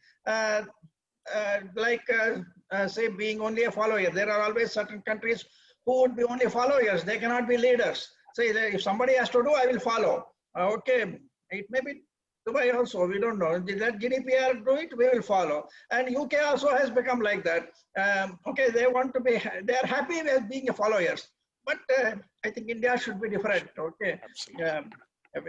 Speaker 3: like say being only a follower. There are always certain countries who would be only followers. They cannot be leaders. Say if somebody has to do, I will follow. Okay, it may be Dubai also, we don't know. Did that GDPR do it? We will follow. And UK also has become like that. Okay, they want to be, they are happy with being followers. But I think India should be different. Okay.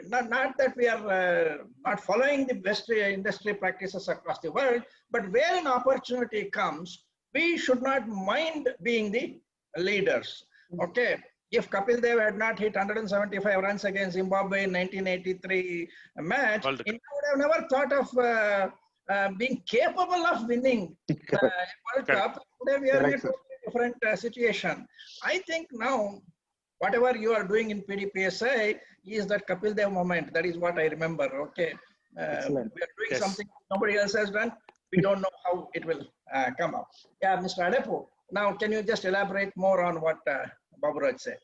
Speaker 3: Not that we are not following the best industry practices across the world, but where an opportunity comes, we should not mind being the leaders. Okay. If Kapil Dev had not hit 175 runs against Zimbabwe in 1983 match, India would have never thought of being capable of winning World Cup. Today we are in a totally different situation. I think now, whatever you are doing in PDPSI is that Kapil Dev moment. That is what I remember. Okay, we are doing something nobody else has done. We don't know how it will come up. Yeah, Mr. Adepu. Now, can you just elaborate more on what Baburaj said?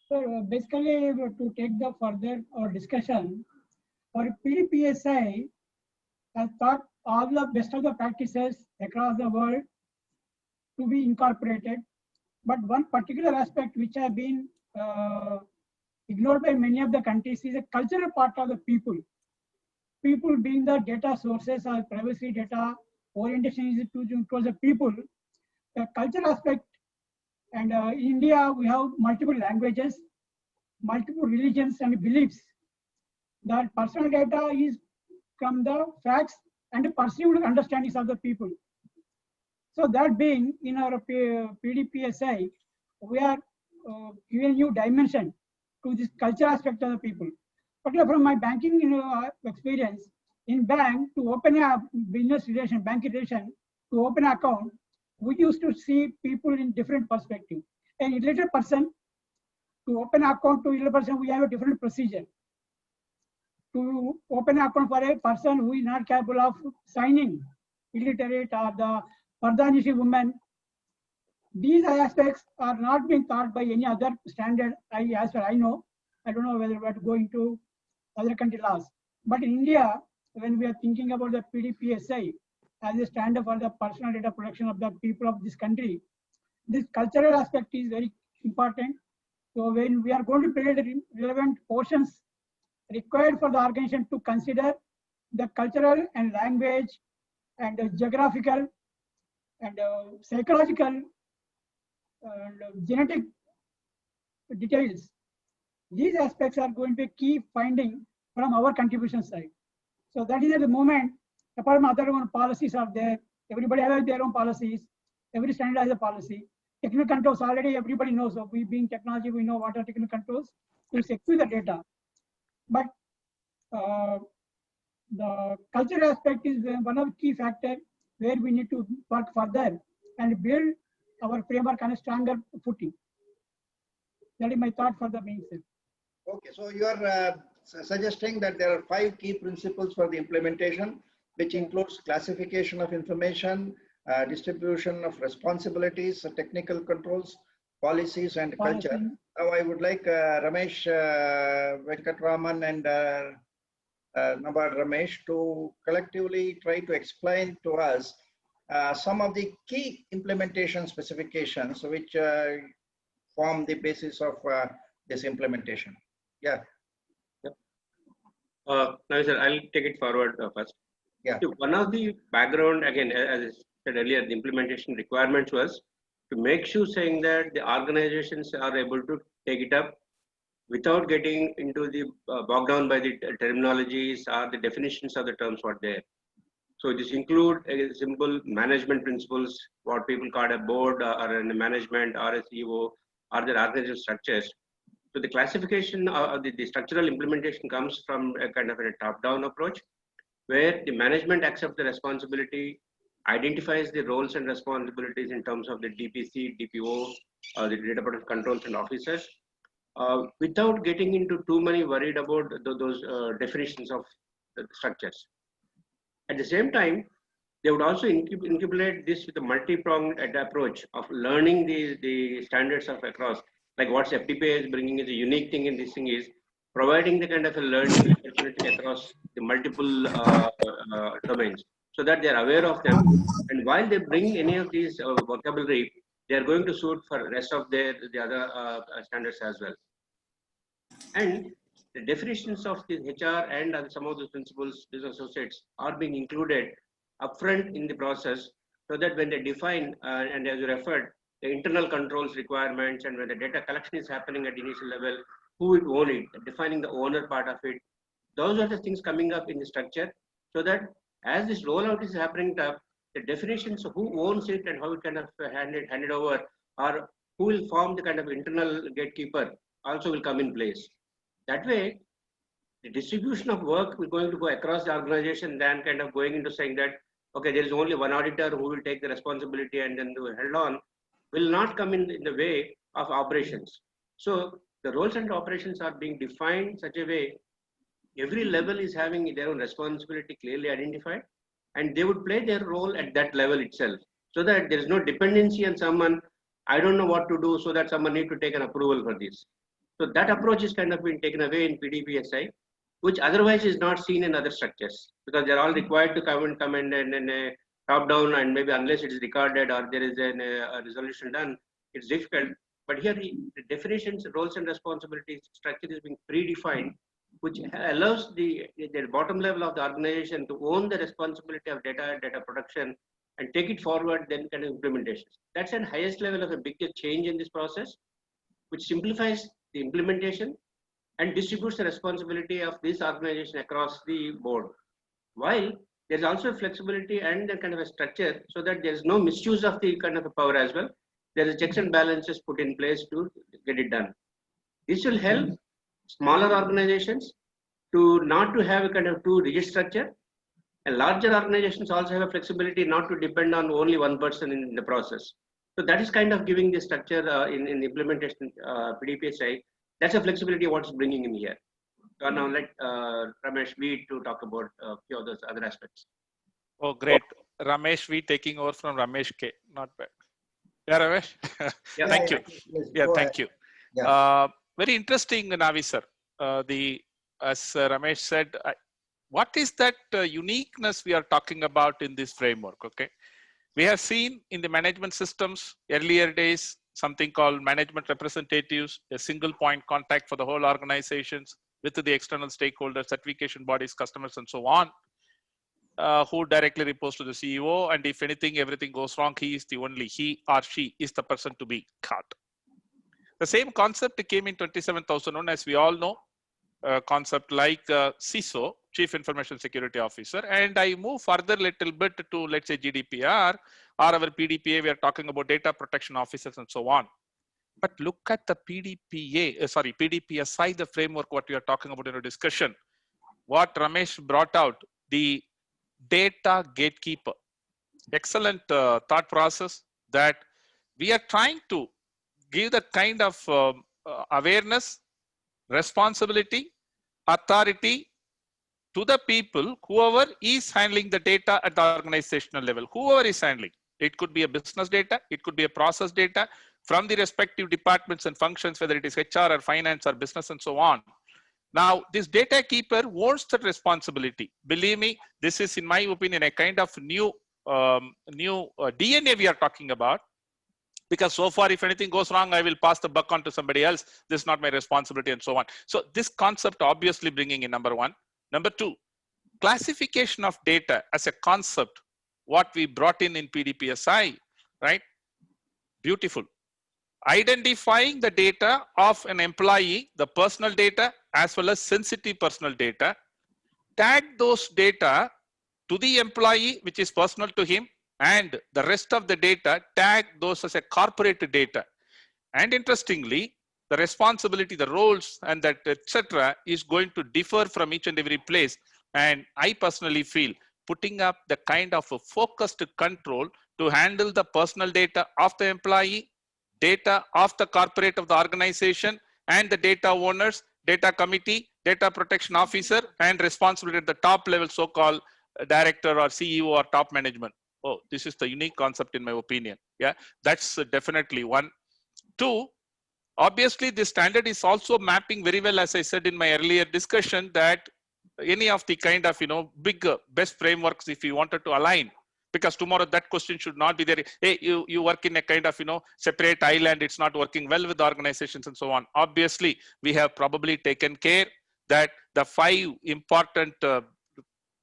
Speaker 5: So basically, to take the further discussion, for PDPSI has taught all the best of the practices across the world to be incorporated. But one particular aspect which has been ignored by many of the countries is a cultural part of the people. People being the data sources or privacy data orientation is towards the people. The cultural aspect, and in India we have multiple languages, multiple religions and beliefs. That personal data is from the facts and perceived understandings of the people. So that being in our PDPSI, we are giving new dimension to this cultural aspect of the people. Particularly from my banking experience, in bank to open a business relation, banking relation, to open an account, we used to see people in different perspective. An illiterate person, to open an account to illiterate person, we have a different procedure. To open an account for a person who is not capable of signing, illiterate or the Pardanishi woman, these aspects are not being taught by any other standard. As far as I know, I don't know whether we're going to other country laws. But in India, when we are thinking about the PDPSI as a standard for the personal data protection of the people of this country, this cultural aspect is very important. So when we are going to create the relevant portions required for the organization to consider the cultural and language and geographical and psychological genetic details, these aspects are going to be key finding from our contribution side. So that is at the moment, apart from other own policies are there, everybody has their own policies, every standard has a policy. Technical controls already everybody knows. So we being technology, we know what are technical controls to secure the data. But the cultural aspect is one of the key factors where we need to work further and build our framework on a stronger footing. That is my thought for the being said.
Speaker 3: Okay, so you are suggesting that there are 5 key principles for the implementation, which includes classification of information, distribution of responsibilities, technical controls, policies, and culture. Now, I would like Ramesh Venkatraman and Nabad Ramesh to collectively try to explain to us some of the key implementation specifications which form the basis of this implementation. Yeah.
Speaker 4: Now, sir, I'll take it forward first.
Speaker 3: Yeah.
Speaker 4: So one of the background, again, as I said earlier, the implementation requirements was to make sure saying that the organizations are able to take it up without getting into the bogged down by the terminologies or the definitions of the terms what there. So this include a simple management principles, what people call a board or a management or a CEO or their organizational structures. So the classification of the structural implementation comes from a kind of a top-down approach, where the management accepts the responsibility, identifies the roles and responsibilities in terms of the DPC, DPO, the data protection controls and officers, without getting into too many worried about those definitions of the structures. At the same time, they would also incubate this with a multi-pronged approach of learning the standards of across, like what FTPA is bringing is a unique thing in this thing is providing the kind of a learning opportunity across the multiple domains. so that they are aware of them. And while they bring any of these vocabulary, they are going to suit for the rest of the other standards as well. And the definitions of the HR and some of the principles, business associates, are being included upfront in the process, so that when they define, and as you referred, the internal controls requirements, and when the data collection is happening at initial level, who will own it, defining the owner part of it, those are the things coming up in the structure, so that as this rollout is happening, the definitions of who owns it and how it kind of handed over, or who will form the kind of internal gatekeeper also will come in place. That way, the distribution of work is going to go across the organization than kind of going into saying that, okay, there is only one auditor who will take the responsibility and then do held on, will not come in the way of operations. So the roles and operations are being defined in such a way, every level is having their own responsibility clearly identified, and they would play their role at that level itself, so that there is no dependency on someone, I don't know what to do, so that someone need to take an approval for this. So that approach is kind of been taken away in PDPSI, which otherwise is not seen in other structures, because they're all required to come and top down, and maybe unless it is recorded or there is a resolution done, it's difficult. But here the definitions, roles and responsibilities structure is being predefined, which allows the bottom level of the organization to own the responsibility of data production and take it forward, then kind of implementation. That's the highest level of a bigger change in this process, which simplifies the implementation and distributes the responsibility of this organization across the board. While there's also flexibility and a kind of a structure, so that there's no misuse of the kind of a power as well. There's a checks and balances put in place to get it done. This will help smaller organizations to not to have a kind of too rigid structure, and larger organizations also have a flexibility not to depend on only one person in the process. So that is kind of giving the structure in the implementation PDPSI. That's a flexibility what's bringing in here. So now let Ramesh V to talk about a few of those other aspects.
Speaker 6: Oh, great. Ramesh V taking over from Ramesh K. Not bad. Yeah, Ramesh.
Speaker 4: Yeah,
Speaker 6: Thank you.
Speaker 7: Yes,
Speaker 6: Yeah,
Speaker 7: go
Speaker 6: thank
Speaker 7: ahead.
Speaker 6: you.
Speaker 7: Yeah.
Speaker 6: Very interesting, Navi sir. As Ramesh said, what is that uniqueness we are talking about in this framework? Okay, we have seen in the management systems earlier days something called management representatives, a single point contact for the whole organizations with the external stakeholders, certification bodies, customers, and so on, who directly reports to the CEO. And if anything, everything goes wrong, he or she is the person to be caught. The same concept came in 27001, as we all know, concept like CISO, Chief Information Security Officer. And I move further a little bit to, let's say, GDPR or our PDPA, we are talking about data protection officers and so on. But look at the PDPSI, the framework, what we are talking about in our discussion. What Ramesh brought out, the data gatekeeper. Excellent thought process that we are trying to give the kind of awareness, responsibility, authority to the people, whoever is handling the data at the organizational level, whoever is handling. It could be a business data, it could be a process data from the respective departments and functions, whether it is HR or finance or business and so on. Now, this data keeper owns that responsibility. Believe me, this is, in my opinion, a kind of new DNA we are talking about. Because so far, if anything goes wrong, I will pass the buck on to somebody else. This is not my responsibility and so on. So this concept obviously bringing in number one. Number two, classification of data as a concept, what we brought in PDPSI, right? Beautiful. Identifying the data of an employee, the personal data, as well as sensitive personal data, tag those data to the employee, which is personal to him, and the rest of the data, tag those as a corporate data. And interestingly, the responsibility, the roles, and that etc. is going to differ from each and every place. And I personally feel putting up the kind of a focused control to handle the personal data of the employee, data of the corporate of the organization, and the data owners, data committee, data protection officer, and responsibility at the top level, so-called director or CEO or top management. Oh, this is the unique concept in my opinion. Yeah, that's definitely one. Two, obviously this standard is also mapping very well, as I said in my earlier discussion, that any of the kind of, big best frameworks if you wanted to align, because tomorrow that question should not be there. Hey, you work in a kind of, separate island, it's not working well with organizations and so on. Obviously, we have probably taken care that the 5 important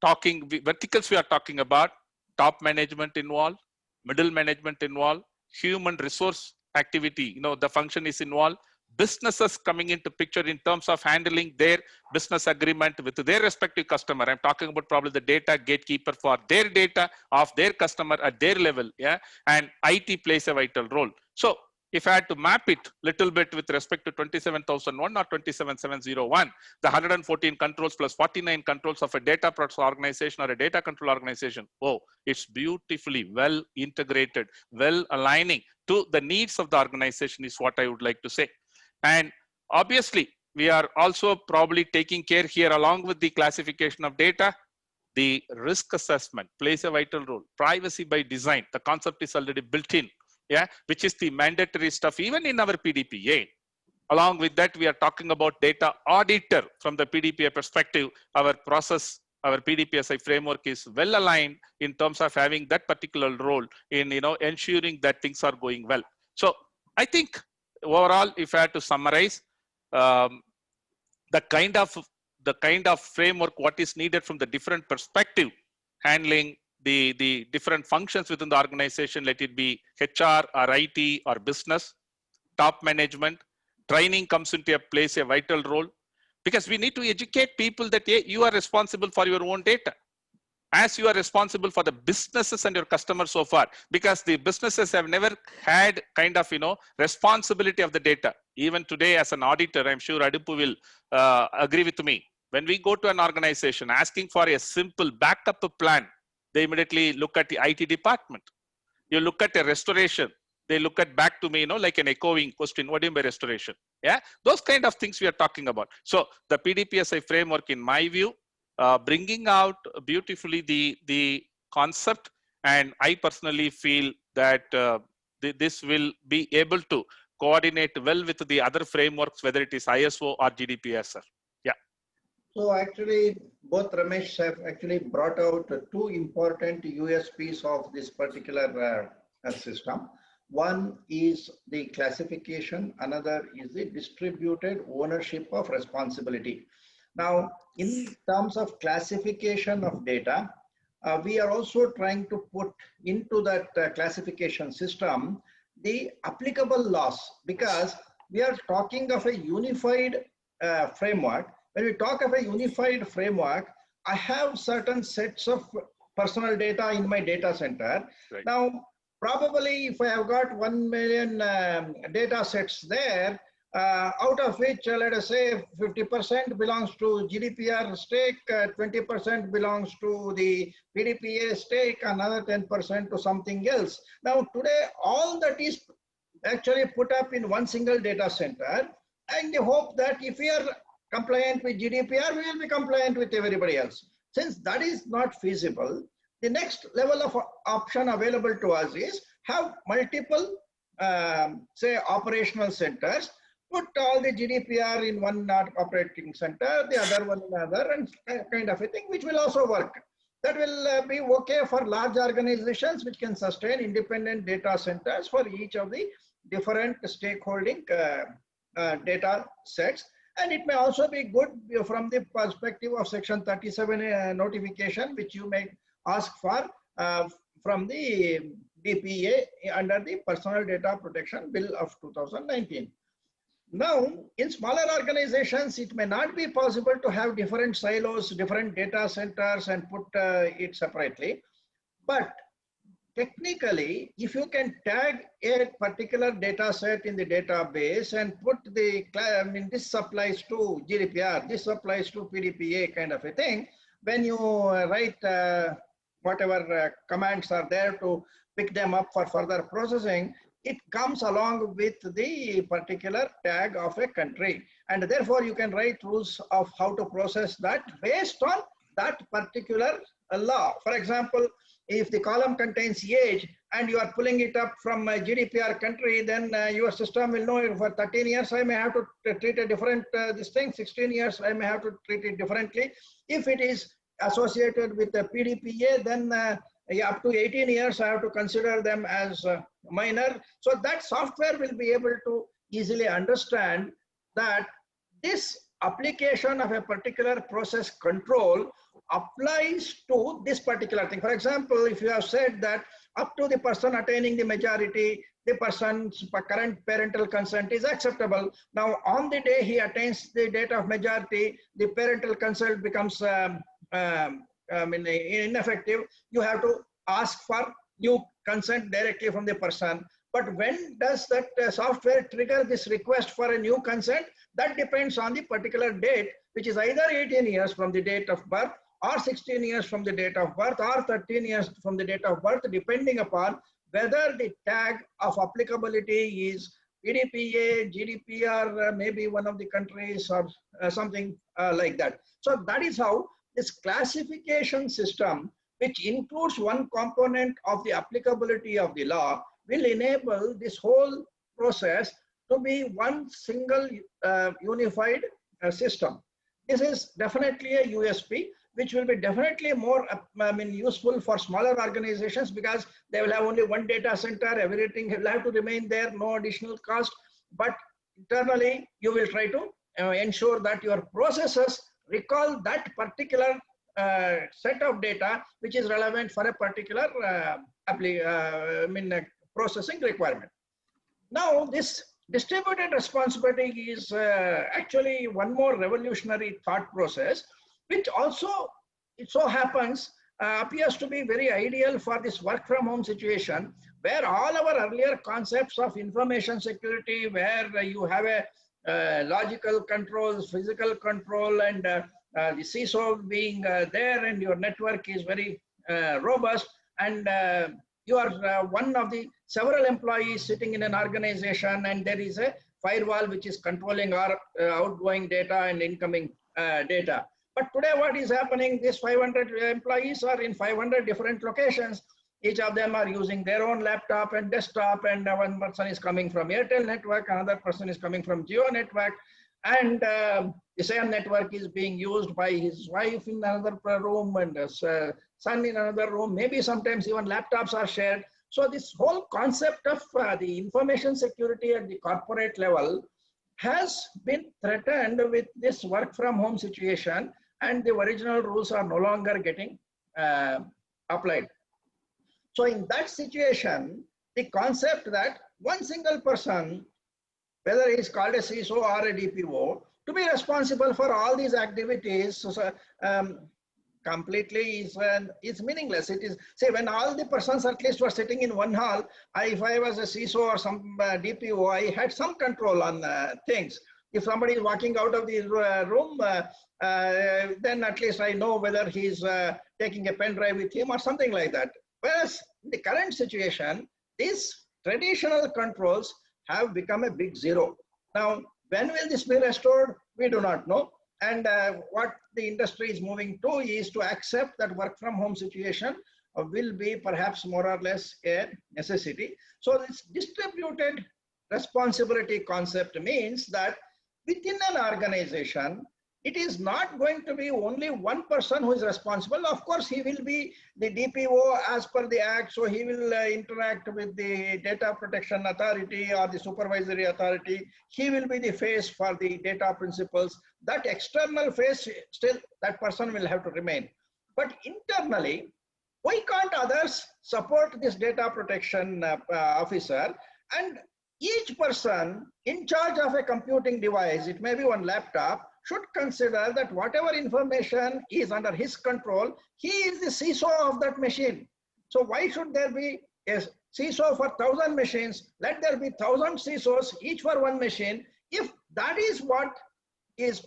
Speaker 6: verticals we are talking about, top management involved, middle management involved, human resource activity, the function is involved, businesses coming into picture in terms of handling their business agreement with their respective customer. I'm talking about probably the data gatekeeper for their data of their customer at their level, yeah, and IT plays a vital role. So if I had to map it little bit with respect to 27001 or 27701, the 114 controls plus 49 controls of a data process organization or a data control organization, oh, it's beautifully well integrated, well aligning to the needs of the organization is what I would like to say. And obviously, we are also probably taking care here along with the classification of data. The risk assessment plays a vital role. Privacy by design, the concept is already built in, yeah, which is the mandatory stuff even in our PDPA. Along with that, we are talking about data auditor from the PDPA perspective. Our process, our PDPSI framework is well aligned in terms of having that particular role in ensuring that things are going well. So I think overall, if I had to summarize, the kind of framework, what is needed from the different perspective, handling the different functions within the organization, let it be HR or IT or business, top management, training comes into plays a vital role, because we need to educate people that you are responsible for your own data, as you are responsible for the businesses and your customers so far, because the businesses have never had kind of, responsibility of the data. Even today as an auditor, I'm sure Adipu will agree with me. When we go to an organization asking for a simple backup plan, they immediately look at the IT department. You look at a restoration, they look at back to me, like an echoing question, what do you mean by restoration? Yeah, those kind of things we are talking about. So the PDPSI framework, in my view, bringing out beautifully the concept, and I personally feel that this will be able to coordinate well with the other frameworks, whether it is ISO or GDPR, sir. Yeah.
Speaker 3: So actually, both Ramesh have actually brought out 2 important USPs of this particular system. One is the classification, another is the distributed ownership of responsibility. Now, in terms of classification of data, we are also trying to put into that classification system the applicable laws, because we are talking of a unified framework. When we talk of a unified framework, I have certain sets of personal data in my data center. Right. Now, probably if I have got 1 million data sets there, out of which, let us say 50% belongs to GDPR stake, 20% belongs to the PDPA stake, another 10% to something else. Now today, all that is actually put up in one single data center, and the hope that if we are compliant with GDPR, we will be compliant with everybody else. Since that is not feasible, the next level of option available to us is have multiple, say, operational centers, put all the GDPR in one operating center, the other one in another, and kind of a thing, which will also work. That will be okay for large organizations which can sustain independent data centers for each of the different stakeholding data sets. And it may also be good from the perspective of Section 37 notification, which you may ask for from the DPA under the Personal Data Protection Bill of 2019. Now, in smaller organizations, it may not be possible to have different silos, different data centers, and put it separately. But technically, if you can tag a particular data set in the database and put the, this applies to GDPR, this applies to PDPA kind of a thing, when you write whatever commands are there to pick them up for further processing, it comes along with the particular tag of a country. And therefore, you can write rules of how to process that based on that particular law. For example, if the column contains age and you are pulling it up from a GDPR country, then your system will know for 13 years I may have to treat a different this thing, 16 years I may have to treat it differently. If it is associated with the PDPA, then up to 18 years I have to consider them as minor. So that software will be able to easily understand that this application of a particular process control applies to this particular thing. For example, if you have said that up to the person attaining the majority, the person's current parental consent is acceptable. Now, on the day he attains the date of majority, the parental consent becomes ineffective. You have to ask for new consent directly from the person. But when does that software trigger this request for a new consent? That depends on the particular date, which is either 18 years from the date of birth, or 16 years from the date of birth, or 13 years from the date of birth, depending upon whether the tag of applicability is PDPA, GDPR, maybe one of the countries, or something like that. So that is how this classification system, which includes one component of the applicability of the law, will enable this whole process to be one single unified system. This is definitely a USP, which will be definitely more useful for smaller organizations, because they will have only one data center, everything will have to remain there, no additional cost. But internally, you will try to ensure that your processes recall that particular set of data which is relevant for a particular processing requirement. Now, this distributed responsibility is actually one more revolutionary thought process, which also, it so happens, appears to be very ideal for this work from home situation, where all our earlier concepts of information security, where you have a logical controls, physical control, and the CISO being there, and your network is very robust, and you are one of the several employees sitting in an organization, and there is a firewall which is controlling our outgoing data and incoming data. But today what is happening, these 500 employees are in 500 different locations. Each of them are using their own laptop and desktop, and one person is coming from Airtel network, another person is coming from Jio network, and the same network is being used by his wife in another room, and his son in another room. Maybe sometimes even laptops are shared. So this whole concept of the information security at the corporate level has been threatened with this work from home situation, and the original rules are no longer getting applied. So in that situation, the concept that one single person, whether he is called a CISO or a DPO, to be responsible for all these activities completely is meaningless. It is, say, when all the persons at least were sitting in one hall, if I was a CISO or some DPO, I had some control on things. If somebody is walking out of the room, then at least I know whether he's taking a pen drive with him or something like that. Whereas in the current situation, these traditional controls have become a big zero. Now, when will this be restored? We do not know. And what the industry is moving to is to accept that work from home situation will be perhaps more or less a necessity. So this distributed responsibility concept means that within an organization, it is not going to be only one person who is responsible. Of course, he will be the DPO as per the act, so he will interact with the data protection authority or the supervisory authority. He will be the face for the data principles. That external face, still that person will have to remain. But internally, why can't others support this data protection officer? And each person in charge of a computing device, it may be one laptop, should consider that whatever information is under his control, he is the CISO of that machine. So why should there be a CISO for 1,000 machines? Let there be 1,000 CISOs, each for one machine. If that is what is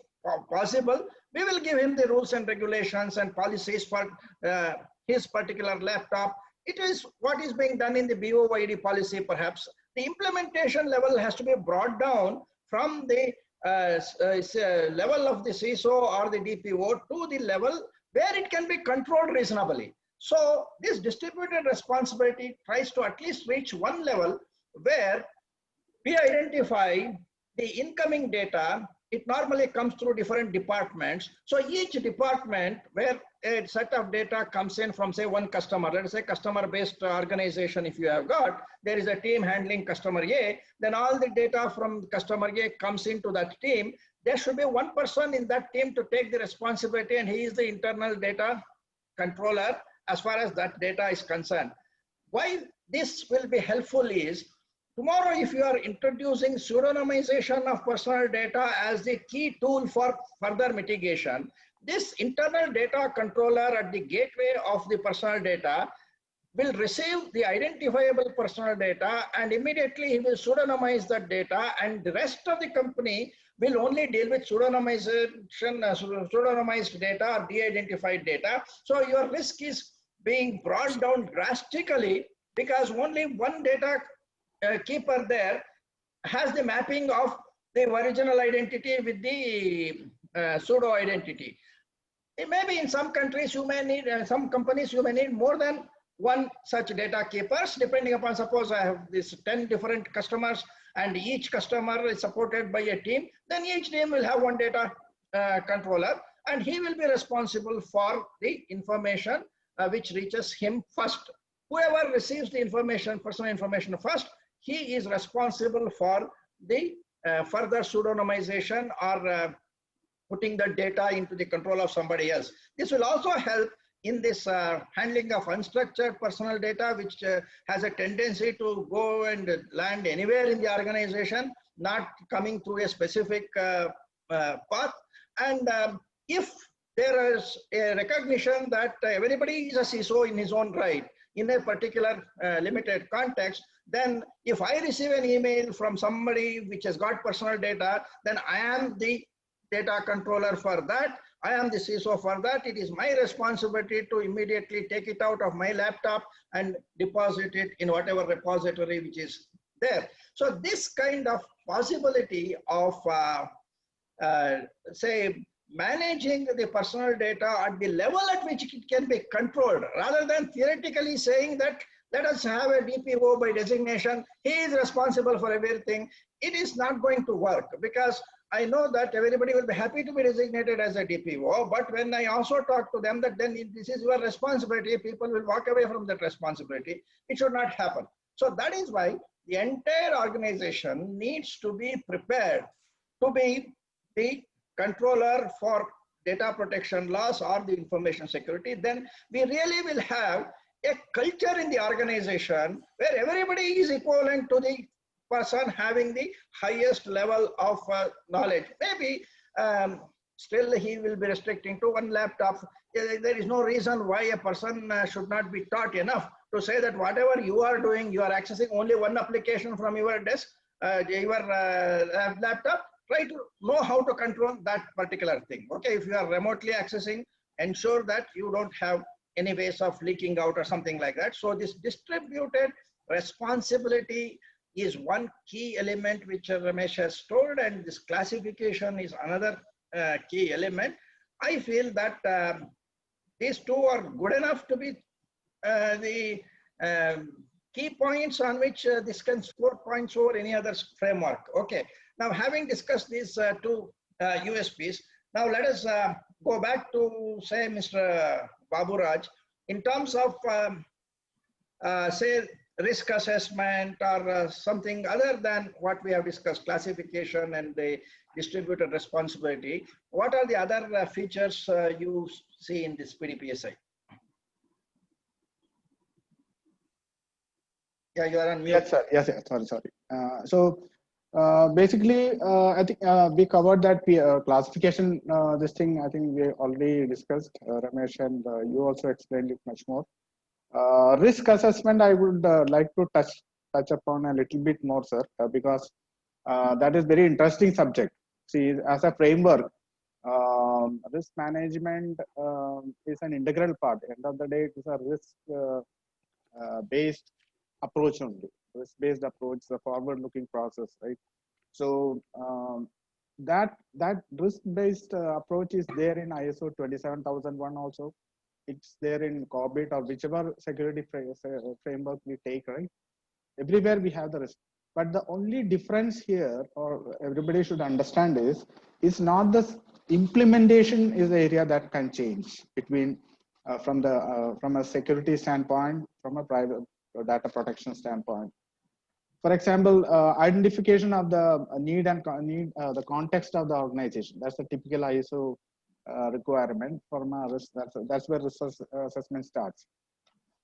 Speaker 3: possible, we will give him the rules and regulations and policies for his particular laptop. It is what is being done in the BOID policy, perhaps. The implementation level has to be brought down from the level of the CISO or the DPO to the level where it can be controlled reasonably. So this distributed responsibility tries to at least reach one level where we identify the incoming data. It normally comes through different departments. So each department where a set of data comes in from say one customer, let us say customer-based organization, if you have got, there is a team handling customer A, then all the data from customer A comes into that team. There should be one person in that team to take the responsibility, and he is the internal data controller as far as that data is concerned. Why this will be helpful is, tomorrow, if you are introducing pseudonymization of personal data as the key tool for further mitigation, this internal data controller at the gateway of the personal data will receive the identifiable personal data, and immediately he will pseudonymize that data, and the rest of the company will only deal with pseudonymization, pseudonymized data or de-identified data. So your risk is being brought down drastically because only one data keeper there has the mapping of the original identity with the pseudo identity. It may be in some countries you may need, some companies you may need more than one such data keepers, depending upon, suppose I have this 10 different customers and each customer is supported by a team, then each team will have one data controller, and he will be responsible for the information which reaches him first. Whoever receives the information, personal information first, he is responsible for the further pseudonymization or putting the data into the control of somebody else. This will also help in this handling of unstructured personal data, which has a tendency to go and land anywhere in the organization, not coming through a specific path. And if there is a recognition that everybody is a CISO in his own right, in a particular limited context, then if I receive an email from somebody which has got personal data, then I am the data controller for that. I am the CISO for that. It is my responsibility to immediately take it out of my laptop and deposit it in whatever repository which is there. So this kind of possibility of, say, managing the personal data at the level at which it can be controlled, rather than theoretically saying that let us have a DPO by designation, he is responsible for everything. It is not going to work, because I know that everybody will be happy to be designated as a DPO, but when I also talk to them that then this is your responsibility, people will walk away from that responsibility. It should not happen. So that is why the entire organization needs to be prepared to be the controller for data protection laws or the information security. Then we really will have a culture in the organization where everybody is equivalent to the person having the highest level of knowledge. Maybe still he will be restricting to one laptop. There is no reason why a person should not be taught enough to say that whatever you are doing, you are accessing only one application from your desk, your laptop. Try to know how to control that particular thing. Okay, if you are remotely accessing, ensure that you don't have any ways of leaking out or something like that. So this distributed responsibility is one key element which Ramesh has told, and this classification is another key element. I feel that these two are good enough to be the key points on which this can score points over any other framework. Okay, now having discussed these two USPs, now let us go back to, say, Mr. Baburaj, in terms of say risk assessment or something other than what we have discussed, classification and the distributed responsibility. What are the other features you see in this PDPSI? Yeah, you are on mute.
Speaker 2: Yes, sir. Yes, sir. Sorry. Basically, I think we covered that classification. This thing I think we already discussed. Ramesh and you also explained it much more. Risk assessment, I would like to touch upon a little bit more, sir, because that is very interesting subject. See, as a framework, risk management is an integral part. End of the day, it is a risk based approach only. Risk-based approach, the forward-looking process, right? So that risk-based approach is there in ISO 27001 also. it's there in COBIT or whichever security framework we take, right? Everywhere we have the risk. But the only difference here, or everybody should understand, is not the implementation is the area that can change between from a security standpoint, from a private data protection standpoint. For example, identification of the need and the context of the organization. That's the typical ISO requirement for my risk. That's where risk assessment starts.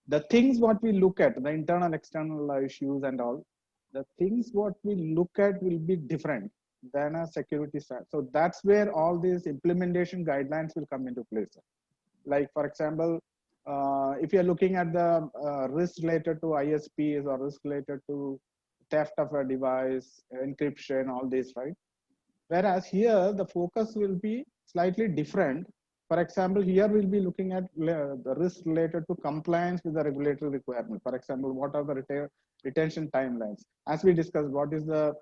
Speaker 2: The things what we look at, the internal, external issues and all, the things what we look at will be different than a security side. So that's where all these implementation guidelines will come into place. Like, for example, if you're looking at the risk related to ISPs or risk related to theft of a device, encryption, all this, right? Whereas here, the focus will be slightly different. For example, here we'll be looking at the risk related to compliance with the regulatory requirement. For example, what are the retention timelines? As we discussed, what is the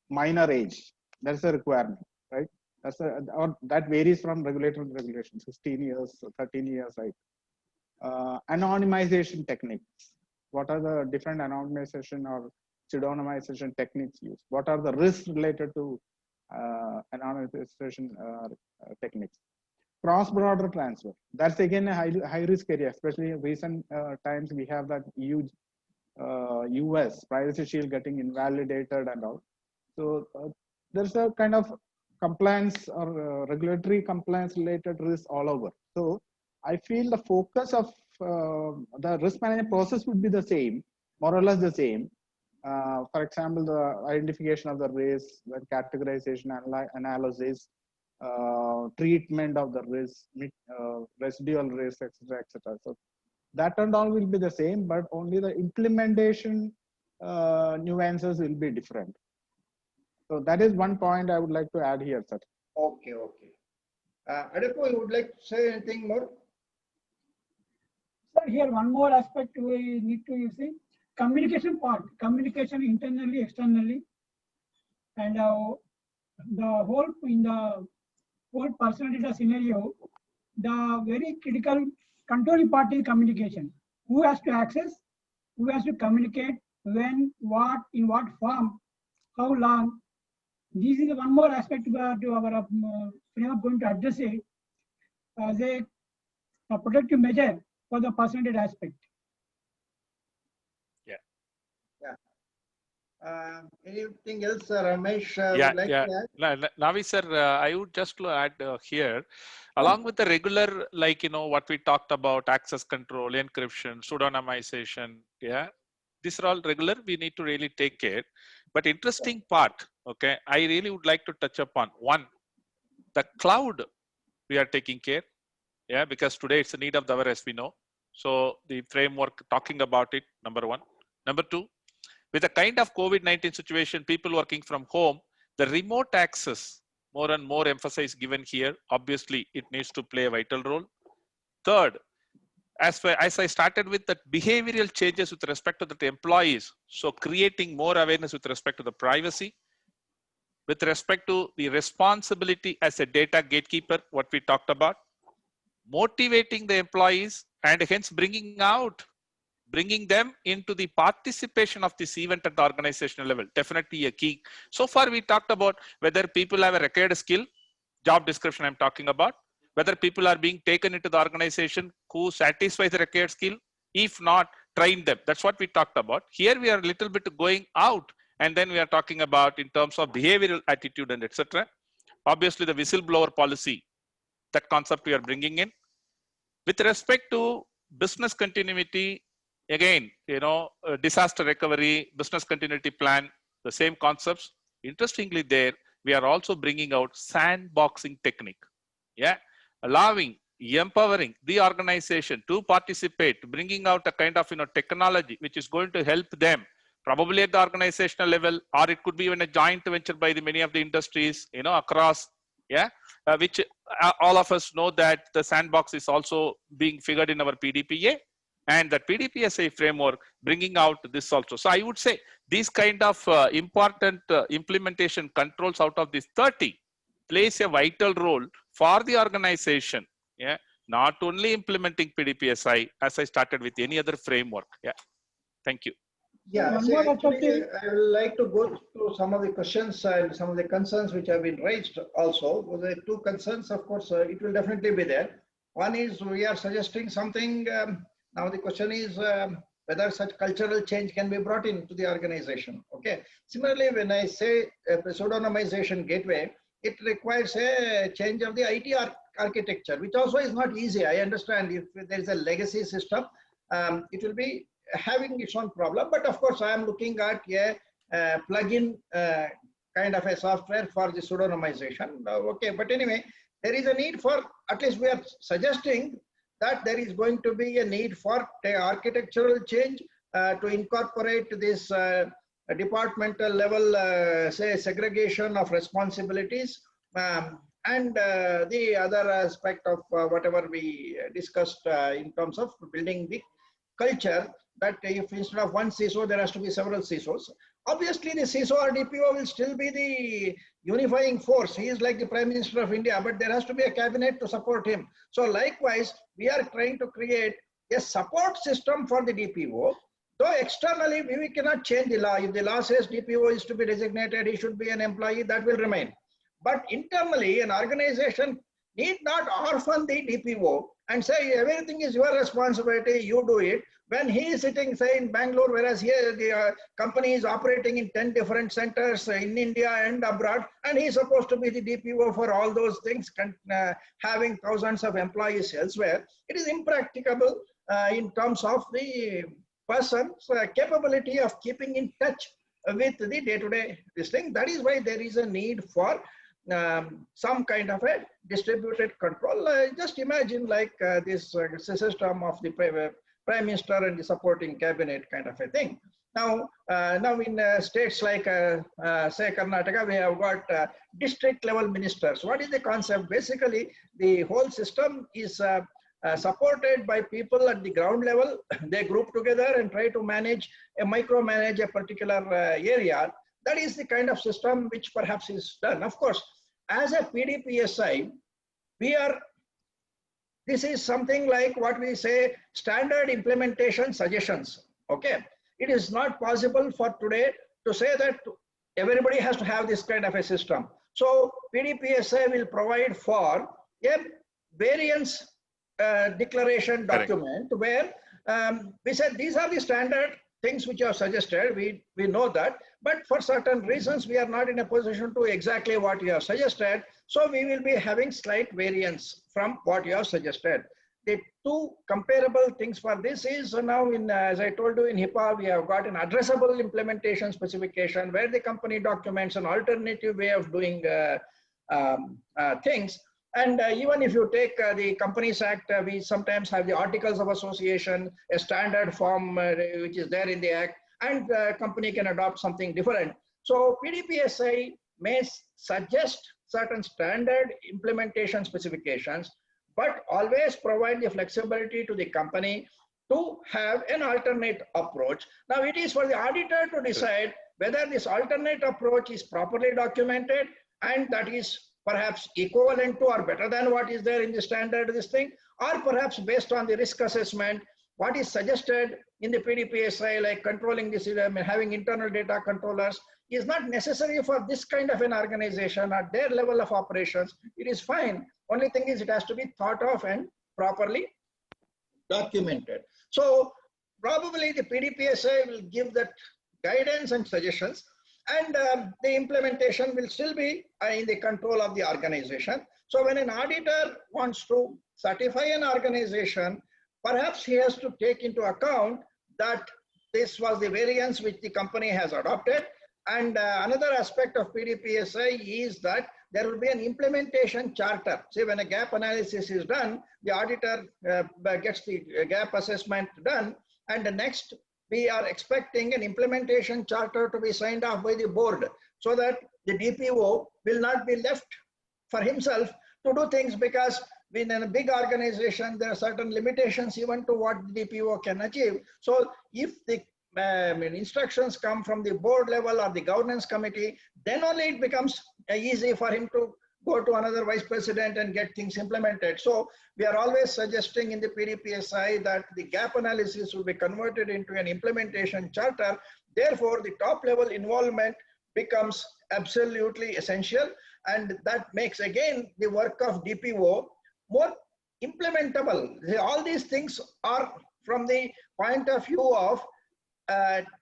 Speaker 2: minor age? That's a requirement, right? Or that varies from regulatory regulation, 16 years, 13 years, right? Anonymization techniques. What are the different anonymization or pseudonymization techniques used? What are the risks related to anonymization techniques? Cross-border transfer. That's again a high risk area, especially in recent times we have that huge US privacy shield getting invalidated and all. So there's a kind of compliance or regulatory compliance related risk all over. So I feel the focus of the risk management process would be the same, more or less the same. For example, the identification of the risk, the categorization, analysis, treatment of the risk, residual risk, etc., etc. So that and all will be the same, but only the implementation nuances will be different. So that is one point I would like to add here, sir.
Speaker 3: Okay, okay. Adepo, you would like to say anything more?
Speaker 5: Sir, here one more aspect we need to see. Communication part, communication internally, externally, and the whole in the whole personal data scenario, the very critical controlling part is communication. Who has to access? Who has to communicate? When? What? In what form? How long? This is one more aspect to our we are going to address it as a protective measure for the personal data aspect.
Speaker 3: Anything else, Ramesh?
Speaker 6: Navi sir, I would just to add here, along with the regular, like, what we talked about, access control, encryption, pseudonymization, yeah, these are all regular, we need to really take care. But interesting part, okay, I really would like to touch upon one, the cloud we are taking care, yeah, because today it's a need of the hour, as we know. So the framework talking about it, number one. Number two, with the kind of COVID-19 situation, people working from home, the remote access, more and more emphasis given here. Obviously, it needs to play a vital role. Third, as I started with the behavioral changes with respect to the employees, so creating more awareness with respect to the privacy, with respect to the responsibility as a data gatekeeper, what we talked about, motivating the employees and hence bringing them into the participation of this event at the organizational level, definitely a key. So far, we talked about whether people have a required skill, job description I'm talking about, whether people are being taken into the organization who satisfy the required skill. If not, train them. That's what we talked about. Here we are a little bit going out, and then we are talking about in terms of behavioral attitude and etc. Obviously, the whistleblower policy, that concept we are bringing in. With respect to business continuity, again, disaster recovery, business continuity plan, the same concepts. Interestingly, there we are also bringing out sandboxing technique. Yeah, allowing, empowering the organization to participate, bringing out a kind of technology which is going to help them, probably at the organizational level, or it could be even a joint venture by the many of the industries, across. Yeah, which all of us know that the sandbox is also being figured in our PDPA. And the PDPSA framework bringing out this also. So I would say these kind of important implementation controls out of these 30 plays a vital role for the organization, Yeah, not only implementing PDPSI as I started with any other framework. Yeah, thank you.
Speaker 3: Yeah,
Speaker 5: One
Speaker 3: see,
Speaker 5: more
Speaker 3: actually,
Speaker 5: objective.
Speaker 3: I would like to go through some of the questions and some of the concerns which have been raised also. The two concerns, of course, it will definitely be there. One is we are suggesting something. Now the question is whether such cultural change can be brought into the organization. Okay. Similarly, when I say pseudonymization gateway, it requires a change of the IT architecture, which also is not easy. I understand if there is a legacy system, it will be having its own problem, but of course I am looking at a plug-in kind of a software for the pseudonymization. Okay, but anyway, there is a need for, at least we are suggesting that there is going to be a need for architectural change to incorporate this departmental level, say, segregation of responsibilities, and the other aspect of whatever we discussed in terms of building the culture, that if instead of one CISO, there has to be several CISOs. Obviously, the CISO or DPO will still be the unifying force. He is like the Prime Minister of India, but there has to be a cabinet to support him. So likewise, we are trying to create a support system for the DPO. Though externally, we cannot change the law. If the law says DPO is to be designated, he should be an employee, that will remain. But internally, an organization need not orphan the DPO and say everything is your responsibility, you do it. When he is sitting, say, in Bangalore, whereas here the company is operating in 10 different centers in India and abroad, and he is supposed to be the DPO for all those things, having thousands of employees elsewhere, it is impracticable in terms of the person's capability of keeping in touch with the day-to-day this thing. That is why there is a need for some kind of a distributed control. Just imagine like this system of the Prime Minister and the supporting cabinet kind of a thing. Now in states like say Karnataka, we have got district level ministers. What is the concept? Basically, the whole system is supported by people at the ground level. They group together and try to micromanage a particular area. That is the kind of system which perhaps is done. Of course, as a PDPSI, this is something like what we say standard implementation suggestions. Okay, it is not possible for today to say that everybody has to have this kind of a system. So PDPSI will provide for a variance declaration document. Correct. Where we said these are the standard things which are suggested. We know that, but for certain reasons we are not in a position to exactly what you have suggested. So we will be having slight variance from what you have suggested. The two comparable things for this is now in, as I told you, in HIPAA, we have got an addressable implementation specification where the company documents an alternative way of doing things. And even if you take the Companies Act, we sometimes have the Articles of Association, a standard form which is there in the Act, and the company can adopt something different. So PDPSI may suggest certain standard implementation specifications, but always provide the flexibility to the company to have an alternate approach. Now it is for the auditor to decide whether this alternate approach is properly documented and that is perhaps equivalent to or better than what is there in the standard this thing, or perhaps based on the risk assessment, what is suggested in the PDPSI, like controlling this, having internal data controllers, is not necessary for this kind of an organization at their level of operations. It is fine. Only thing is it has to be thought of and properly documented. So probably the PDPSI will give that guidance and suggestions, and the implementation will still be in the control of the organization. So when an auditor wants to certify an organization, perhaps he has to take into account that this was the variance which the company has adopted. And another aspect of PDPSI is that there will be an implementation charter. See, when a gap analysis is done, the auditor gets the gap assessment done, and the next we are expecting an implementation charter to be signed off by the board, so that the DPO will not be left for himself to do things, because in a big organization, there are certain limitations even to what the DPO can achieve. So if the instructions come from the board level or the governance committee, then only it becomes easy for him to go to another vice president and get things implemented. So we are always suggesting in the PDPSI that the gap analysis will be converted into an implementation charter. Therefore, the top level involvement becomes absolutely essential, and that makes again the work of DPO more implementable. All these things are from the point of view of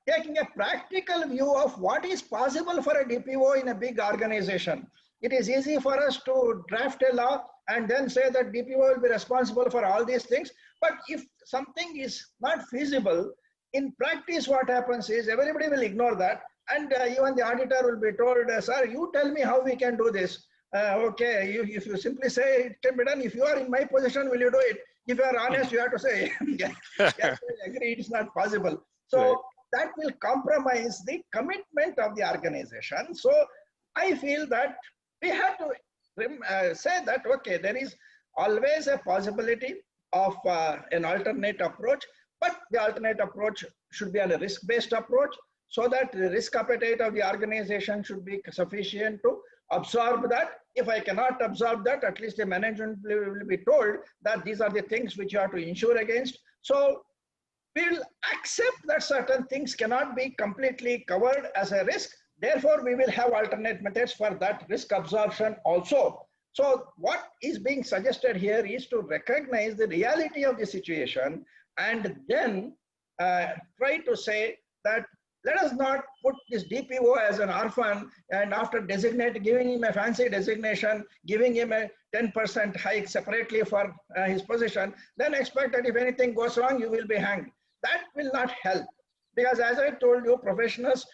Speaker 3: taking a practical view of what is possible for a DPO in a big organization. It is easy for us to draft a law and then say that DPO will be responsible for all these things. But if something is not feasible, in practice what happens is everybody will ignore that, and even the auditor will be told, sir, you tell me how we can do this. Okay, if you simply say it can be done, if you are in my position, will you do it? If you are honest, you have to say, yes, I agree, it is not possible. So that will compromise the commitment of the organization. So I feel that we have to say that, okay, there is always a possibility of an alternate approach, but the alternate approach should be on a risk-based approach, so that the risk appetite of the organization should be sufficient to absorb that. If I cannot absorb that, at least the management will be told that these are the things which you have to insure against. So we'll accept that certain things cannot be completely covered as a risk. Therefore, we will have alternate methods for that risk absorption also. So what is being suggested here is to recognize the reality of the situation and then try to say that let us not put this DPO as an orphan, and after giving him a fancy designation, giving him a 10% hike separately for his position, then expect that if anything goes wrong, you will be hanged. That will not help, because as I told you, professionals,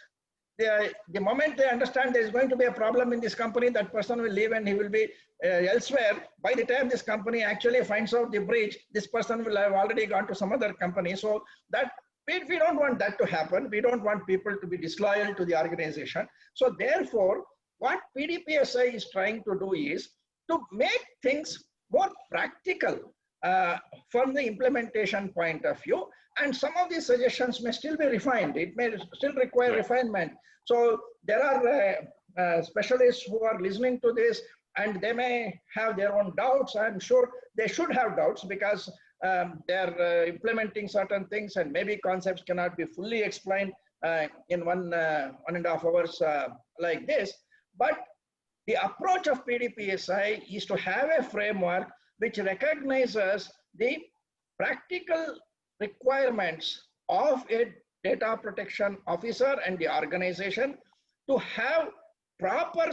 Speaker 3: the moment they understand there is going to be a problem in this company, that person will leave and he will be elsewhere. By the time this company actually finds out the breach, this person will have already gone to some other company. So that we don't want that to happen. We don't want people to be disloyal to the organization. So therefore, what PDPSI is trying to do is to make things more practical from the implementation point of view. And some of these suggestions may still be refined. It may still require refinement. So there are specialists who are listening to this, and they may have their own doubts. I'm sure they should have doubts, because they're implementing certain things, and maybe concepts cannot be fully explained in 1.5 hours like this. But the approach of PDPSI is to have a framework which recognizes the practical requirements of a data protection officer and the organization to have proper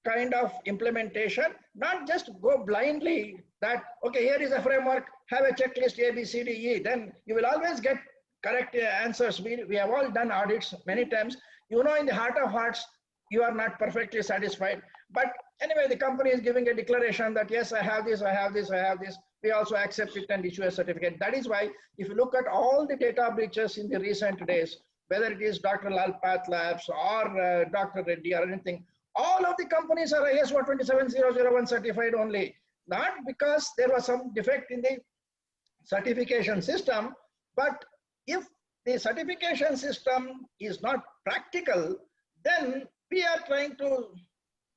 Speaker 3: kind of implementation, not just go blindly that, okay, here is a framework, have a checklist A, B, C, D, E, then you will always get correct answers. We have all done audits many times. You know, in the heart of hearts, you are not perfectly satisfied. But anyway, the company is giving a declaration that, yes, I have this, I have this, I have this. We also accept it and issue a certificate. That is why, if you look at all the data breaches in the recent days, whether it is Dr. Lal PathLabs or Dr. Reddy or anything, all of the companies are ISO 27001 certified only. Not because there was some defect in the certification system, but if the certification system is not practical, then we are trying to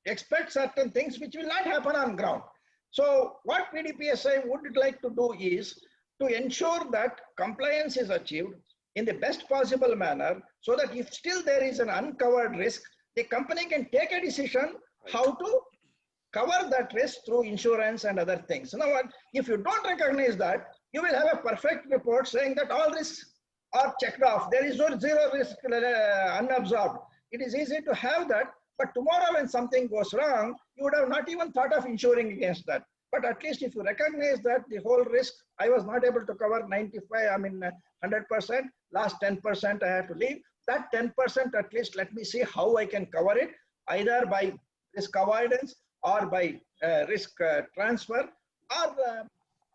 Speaker 3: expect certain things which will not happen on ground. So what PDPSI would like to do is to ensure that compliance is achieved in the best possible manner, so that if still there is an uncovered risk, the company can take a decision how to cover that risk through insurance and other things. Now, if you don't recognize that, you will have a perfect report saying that all risks are checked off. There is no zero risk unabsorbed. It is easy to have that, but tomorrow when something goes wrong, you would have not even thought of insuring against that. But at least if you recognize that the whole risk, I was not able to cover 100%, last 10% I had to leave. That 10% at least, let me see how I can cover it, either by risk avoidance or by risk transfer, or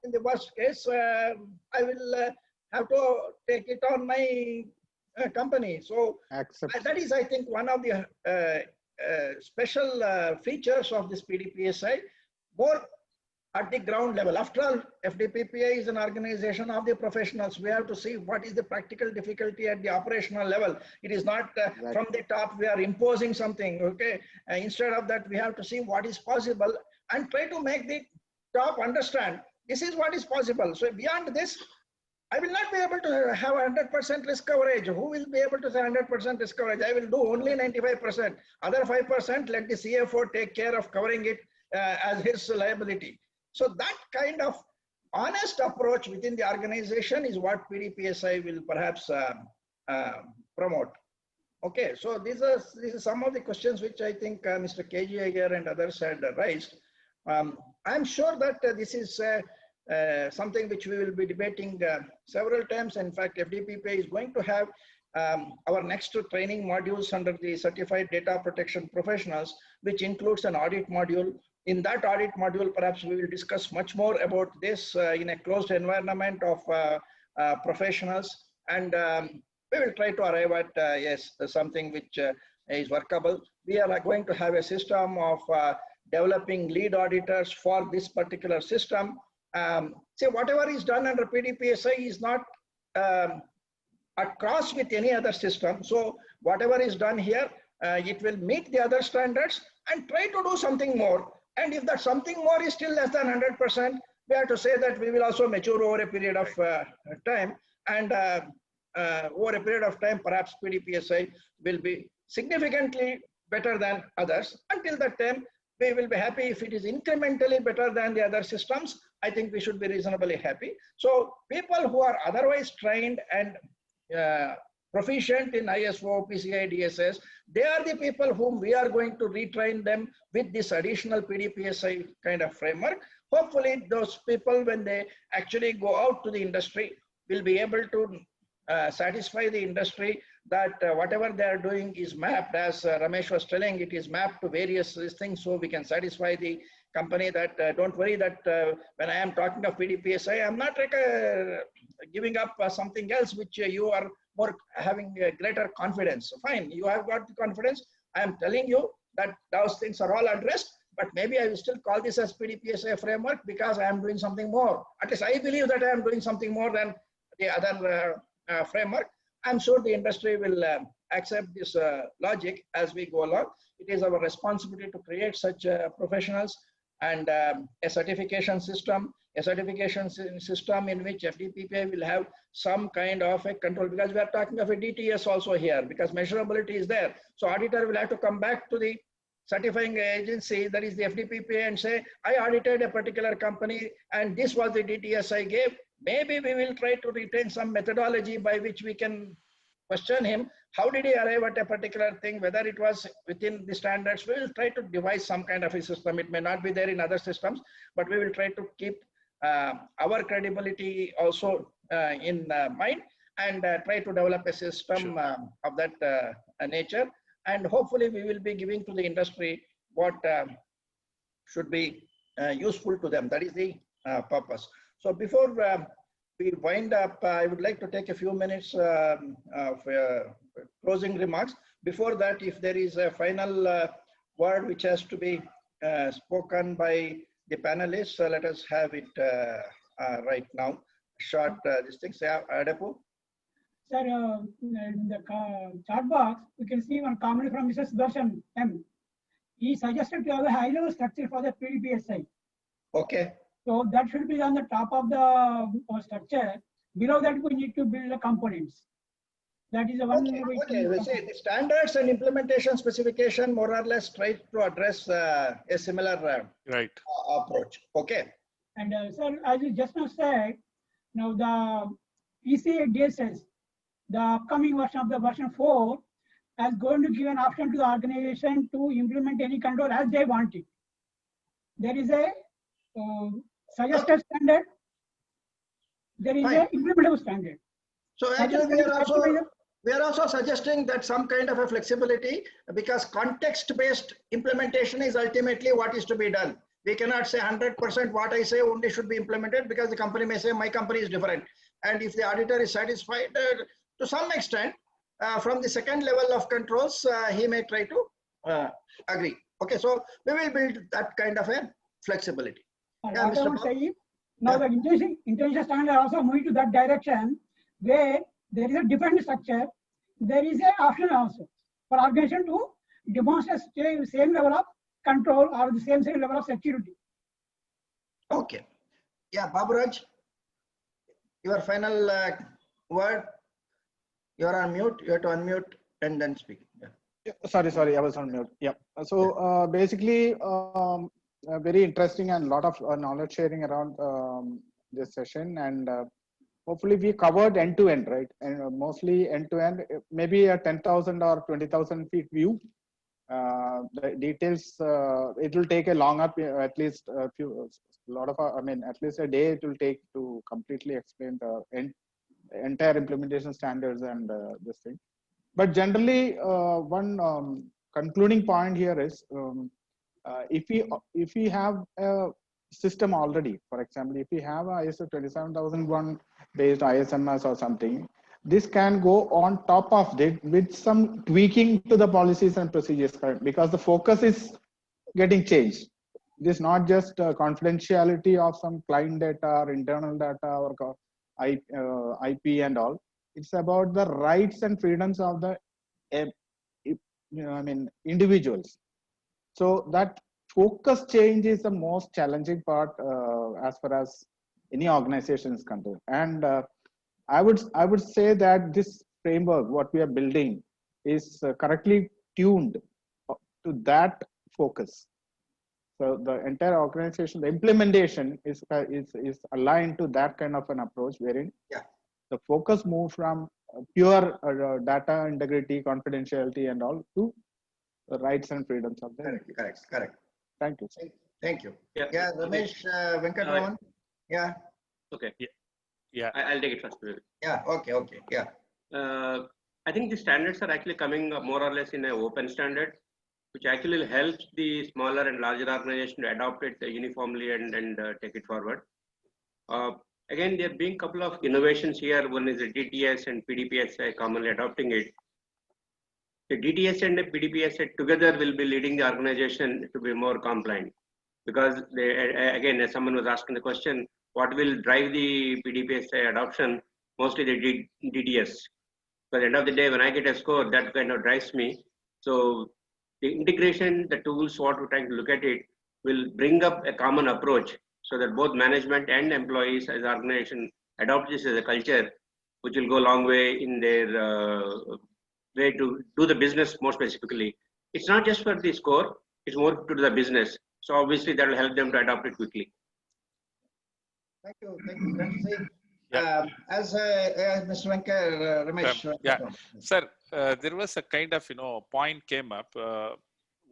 Speaker 3: in the worst case, I will have to take it on my company. So that is, I think, one of the special features of this PDPSI, more at the ground level. After all, FDPPA is an organization of the professionals. We have to see what is the practical difficulty at the operational level. It is not
Speaker 2: Right.
Speaker 3: from the top we are imposing something, okay? Instead of that, we have to see what is possible and try to make the top understand this is what is possible. So beyond this, I will not be able to have 100% risk coverage. Who will be able to say 100% risk coverage? I will do only 95%. Other 5%, let the CFO take care of covering it as his liability. So that kind of honest approach within the organization is what PDPSI will perhaps promote. Okay, so these are some of the questions which I think Mr. KG Iyer and others had raised. I'm sure that this is something which we will be debating several times. In fact, FDPPA is going to have our next training modules under the Certified Data Protection Professionals, which includes an audit module. In that audit module, perhaps we will discuss much more about this in a closed environment of professionals, and we will try to arrive at yes, something which is workable. We are going to have a system of developing lead auditors for this particular system. See, whatever is done under PDPSI is not at cross with any other system. So whatever is done here, it will meet the other standards and try to do something more. And if that something more is still less than 100%, we have to say that we will also mature over a period of time. And over a period of time, perhaps PDPSI will be significantly better than others. Until that time, we will be happy if it is incrementally better than the other systems. I think we should be reasonably happy. So people who are otherwise trained and proficient in ISO, PCI DSS, they are the people whom we are going to retrain them with this additional PDPSI kind of framework. Hopefully those people, when they actually go out to the industry, will be able to satisfy the industry that whatever they are doing is mapped, as Ramesh was telling, it is mapped to various things, so we can satisfy the company that don't worry that when I am talking of PDPSI, I'm not like giving up something else which you are more having a greater confidence. Fine, you have got the confidence. I am telling you that those things are all addressed, but maybe I will still call this as PDPSI framework because I am doing something more. At least I believe that I am doing something more than the other framework. I'm sure the industry will accept this logic as we go along. It is our responsibility to create such professionals and a certification system in which FDPPA will have some kind of a control, because we are talking of a DTS also here, because measurability is there. So auditor will have to come back to the certifying agency, that is the FDPPA, and say, I audited a particular company and this was the DTS I gave. Maybe we will try to retain some methodology by which we can question him. How did he arrive at a particular thing, whether it was within the standards? We will try to devise some kind of a system. It may not be there in other systems, but we will try to keep our credibility also in mind, and try to develop a system of that nature. And hopefully we will be giving to the industry what should be useful to them. That is the purpose. So before we wind up, I would like to take a few minutes of closing remarks. Before that, if there is a final word which has to be spoken by the panelists, let us have it right now. Short this thing. Say, Adepu.
Speaker 5: Sir, in the chat box, we can see one comment from Mr. Sudarshan M. He suggested to have a high-level structure for the PDPSI.
Speaker 3: Okay.
Speaker 5: So that should be on the top of the structure. Below that, we need to build the components. That is the one.
Speaker 3: Okay. We say the standards and implementation specification more or less try to address a similar approach. Okay.
Speaker 5: And sir, as you just now said, now the PCI DSS, the upcoming version of the version 4, is going to give an option to the organization to implement any control as they want it. There is a suggested standard. There is an implementable standard.
Speaker 3: So actually we are also suggesting that some kind of a flexibility, because context-based implementation is ultimately what is to be done. We cannot say 100% what I say only should be implemented, because the company may say my company is different. And if the auditor is satisfied to some extent from the second level of controls, he may try to agree. Okay, so we will build that kind of a flexibility. Yeah,
Speaker 5: What I
Speaker 3: Mr.
Speaker 5: would
Speaker 3: Bob.
Speaker 5: say is, now the international standard are also moving to that direction where there is a different structure. There is an option also for organization to demonstrate same level of control or the same level of security.
Speaker 3: Okay. Yeah, Baburaj, your final word. You are on mute. You have to unmute and then speak. Yeah.
Speaker 2: Sorry, I was on mute. Yeah. So basically, very interesting and a lot of knowledge sharing around this session, and hopefully we covered end to end, right? And mostly end to end, maybe a 10,000 or 20,000 feet view. The details, it will take a longer, at least a lot of, at least a day it will take to completely explain the entire implementation standards and this thing. But generally, one concluding point here is, if we have a system already, for example, if we have a ISO 27001 based ISMS or something, this can go on top of it with some tweaking to the policies and procedures, because the focus is getting changed. It is not just confidentiality of some client data or internal data or IP and all. It's about the rights and freedoms of the individuals. So that focus change is the most challenging part as far as any organization is concerned. And I would say that this framework, what we are building, is correctly tuned to that focus. So the entire organization, the implementation is aligned to that kind of an approach, wherein the focus moves from pure data integrity, confidentiality, and all to the rights and freedoms of the
Speaker 3: Correct.
Speaker 2: Thank you.
Speaker 3: Thank you.
Speaker 4: Yeah,
Speaker 3: Ramesh Venkatraman. Yeah.
Speaker 4: Okay.
Speaker 6: Yeah.
Speaker 4: I'll take it first.
Speaker 3: Yeah. Okay. Yeah.
Speaker 4: I think the standards are actually coming more or less in an open standard, which actually helps the smaller and larger organization to adopt it uniformly and take it forward. Again, there being a couple of innovations here. One is the DTS and PDPSI commonly adopting it. The DTS and the PDPSI together will be leading the organization to be more compliant, because again, as someone was asking the question, what will drive the PDPSI adoption? Mostly the DTS. So at the end of the day, when I get a score, that kind of drives me. So the integration, the tools, what we're trying to look at it, will bring up a common approach so that both management and employees as an organization adopt this as a culture, which will go a long way in their way to do the business more specifically. It's not just for the score, it's more to the business. So obviously that will help them to adopt it quickly.
Speaker 3: Thank you, Francis. As Mr. Venkat, Ramesh.
Speaker 6: Sir, there was a kind of, point came up.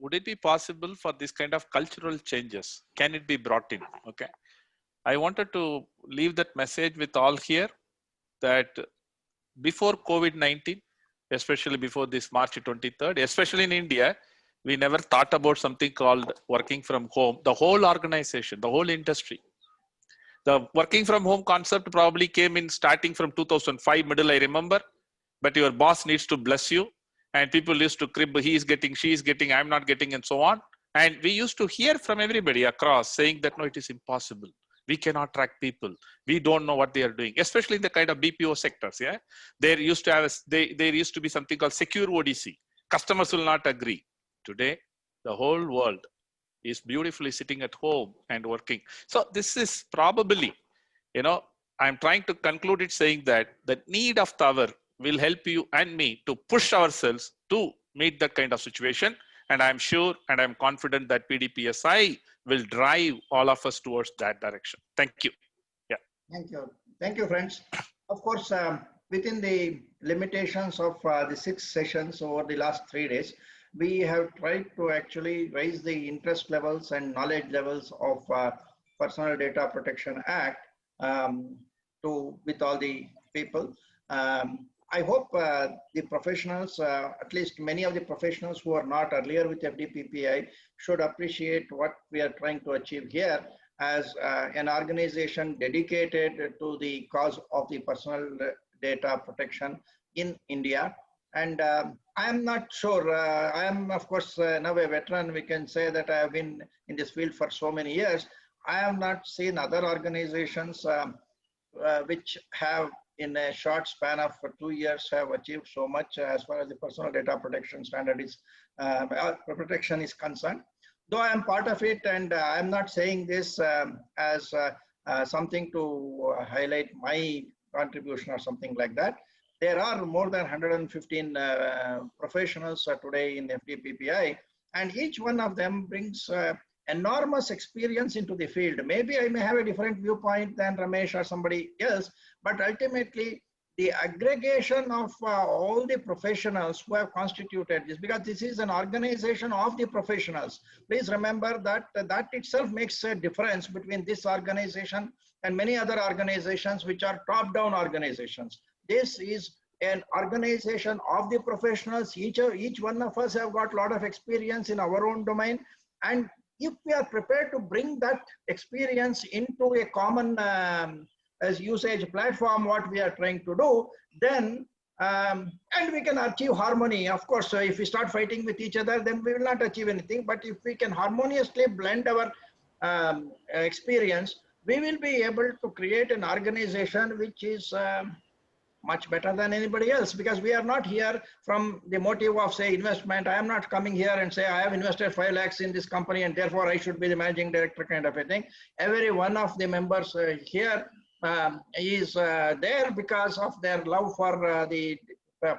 Speaker 6: Would it be possible for this kind of cultural changes? Can it be brought in? Okay. I wanted to leave that message with all here that before COVID-19, especially before this March 23rd, especially in India, we never thought about something called working from home. The whole organization, the whole industry. The working from home concept probably came in starting from 2005 middle, I remember, but your boss needs to bless you. And people used to crib, he is getting, she is getting, I'm not getting, and so on. And we used to hear from everybody across saying that, no, it is impossible. We cannot track people. We don't know what they are doing, especially in the kind of BPO sectors. Yeah, there used to be something called secure ODC. Customers will not agree. Today, the whole world is beautifully sitting at home and working. So this is probably, I'm trying to conclude it saying that the need of the hour will help you and me to push ourselves to meet that kind of situation. And I'm sure and I'm confident that PDPSI will drive all of us towards that direction. Thank you. Yeah.
Speaker 3: Thank you, friends. Of course, within the limitations of the 6 sessions over the last 3 days, we have tried to actually raise the interest levels and knowledge levels of Personal Data Protection Act with all the people. I hope the professionals, at least many of the professionals who are not earlier with FDPPI, should appreciate what we are trying to achieve here as an organization dedicated to the cause of the personal data protection in India. And I am not sure, I am of course now a veteran. We can say that I have been in this field for so many years. I have not seen other organizations which have in a short span of 2 years have achieved so much as far as the personal data protection standard is protection is concerned. Though I am part of it, and I am not saying this as something to highlight my contribution or something like that. There are more than 115 professionals today in FDPPI, and each one of them brings enormous experience into the field. Maybe I may have a different viewpoint than Ramesh or somebody else, but ultimately the aggregation of all the professionals who have constituted this, because this is an organization of the professionals. Please remember that that itself makes a difference between this organization and many other organizations which are top-down organizations. This is an organization of the professionals. Each one of us have got a lot of experience in our own domain, and if we are prepared to bring that experience into a common as usage platform, what we are trying to do, then and we can achieve harmony. Of course, if we start fighting with each other, then we will not achieve anything. But if we can harmoniously blend our experience, we will be able to create an organization which is much better than anybody else, because we are not here from the motive of, say, investment. I am not coming here and say I have invested 5 lakhs in this company and therefore I should be the managing director kind of a thing. Every one of the members here is there because of their love for the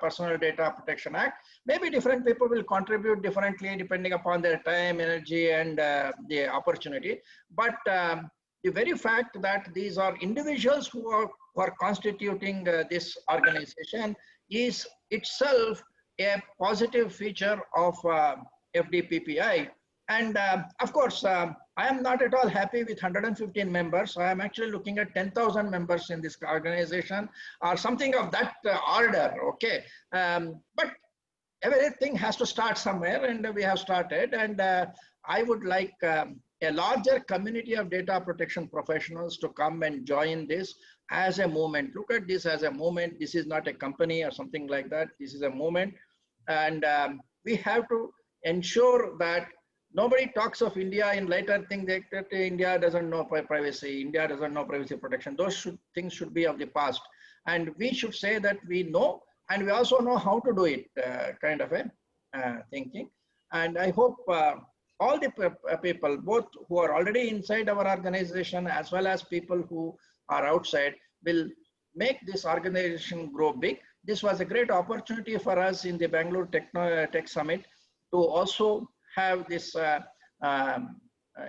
Speaker 3: Personal Data Protection Act. Maybe different people will contribute differently depending upon their time, energy, and the opportunity. But the very fact that these are individuals who are constituting this organization is itself a positive feature of FDPPI. And of course, I am not at all happy with 115 members. I am actually looking at 10,000 members in this organization or something of that order, okay? But everything has to start somewhere, and we have started. And I would like a larger community of data protection professionals to come and join this as a movement. Look at this as a movement. This is not a company or something like that. This is a movement. And we have to ensure that nobody talks of India in later things that India doesn't know privacy, India doesn't know privacy protection. Those things should be of the past. And we should say that we know, and we also know how to do it, kind of a thinking. And I hope all the people, both who are already inside our organization as well as people who are outside, will make this organization grow big. This was a great opportunity for us in the Bangalore Tech Summit to also have this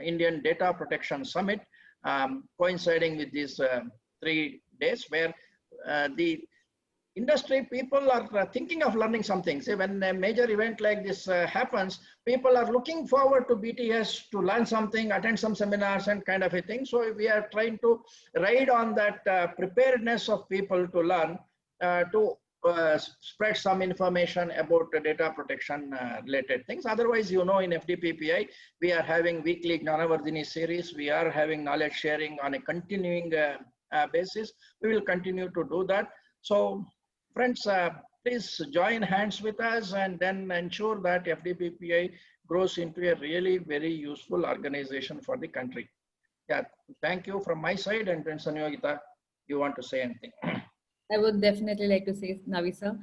Speaker 3: Indian Data Protection Summit coinciding with these 3 days, where the industry people are thinking of learning something. See, when a major event like this happens, people are looking forward to BTS to learn something, attend some seminars and kind of a thing. So we are trying to ride on that preparedness of people to learn, to spread some information about the data protection related things. Otherwise, you know, in FDPPI, we are having weekly Jnanavardhini series. We are having knowledge sharing on a continuing basis. We will continue to do that. So friends, please join hands with us and then ensure that FDPPI grows into a really very useful organization for the country. Yeah, thank you from my side. And then Sanyogita, you want to say anything?
Speaker 1: I would definitely like to say, Navisa.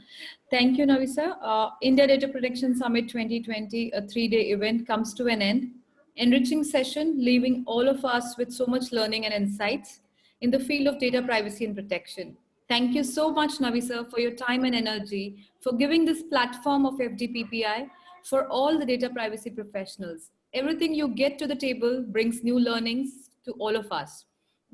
Speaker 1: Thank you, Navisa. India Data Protection Summit 2020, a 3-day event, comes to an end. Enriching session, leaving all of us with so much learning and insights in the field of data privacy and protection. Thank you so much, Navisa, for your time and energy, for giving this platform of FDPPI for all the data privacy professionals. Everything you get to the table brings new learnings to all of us.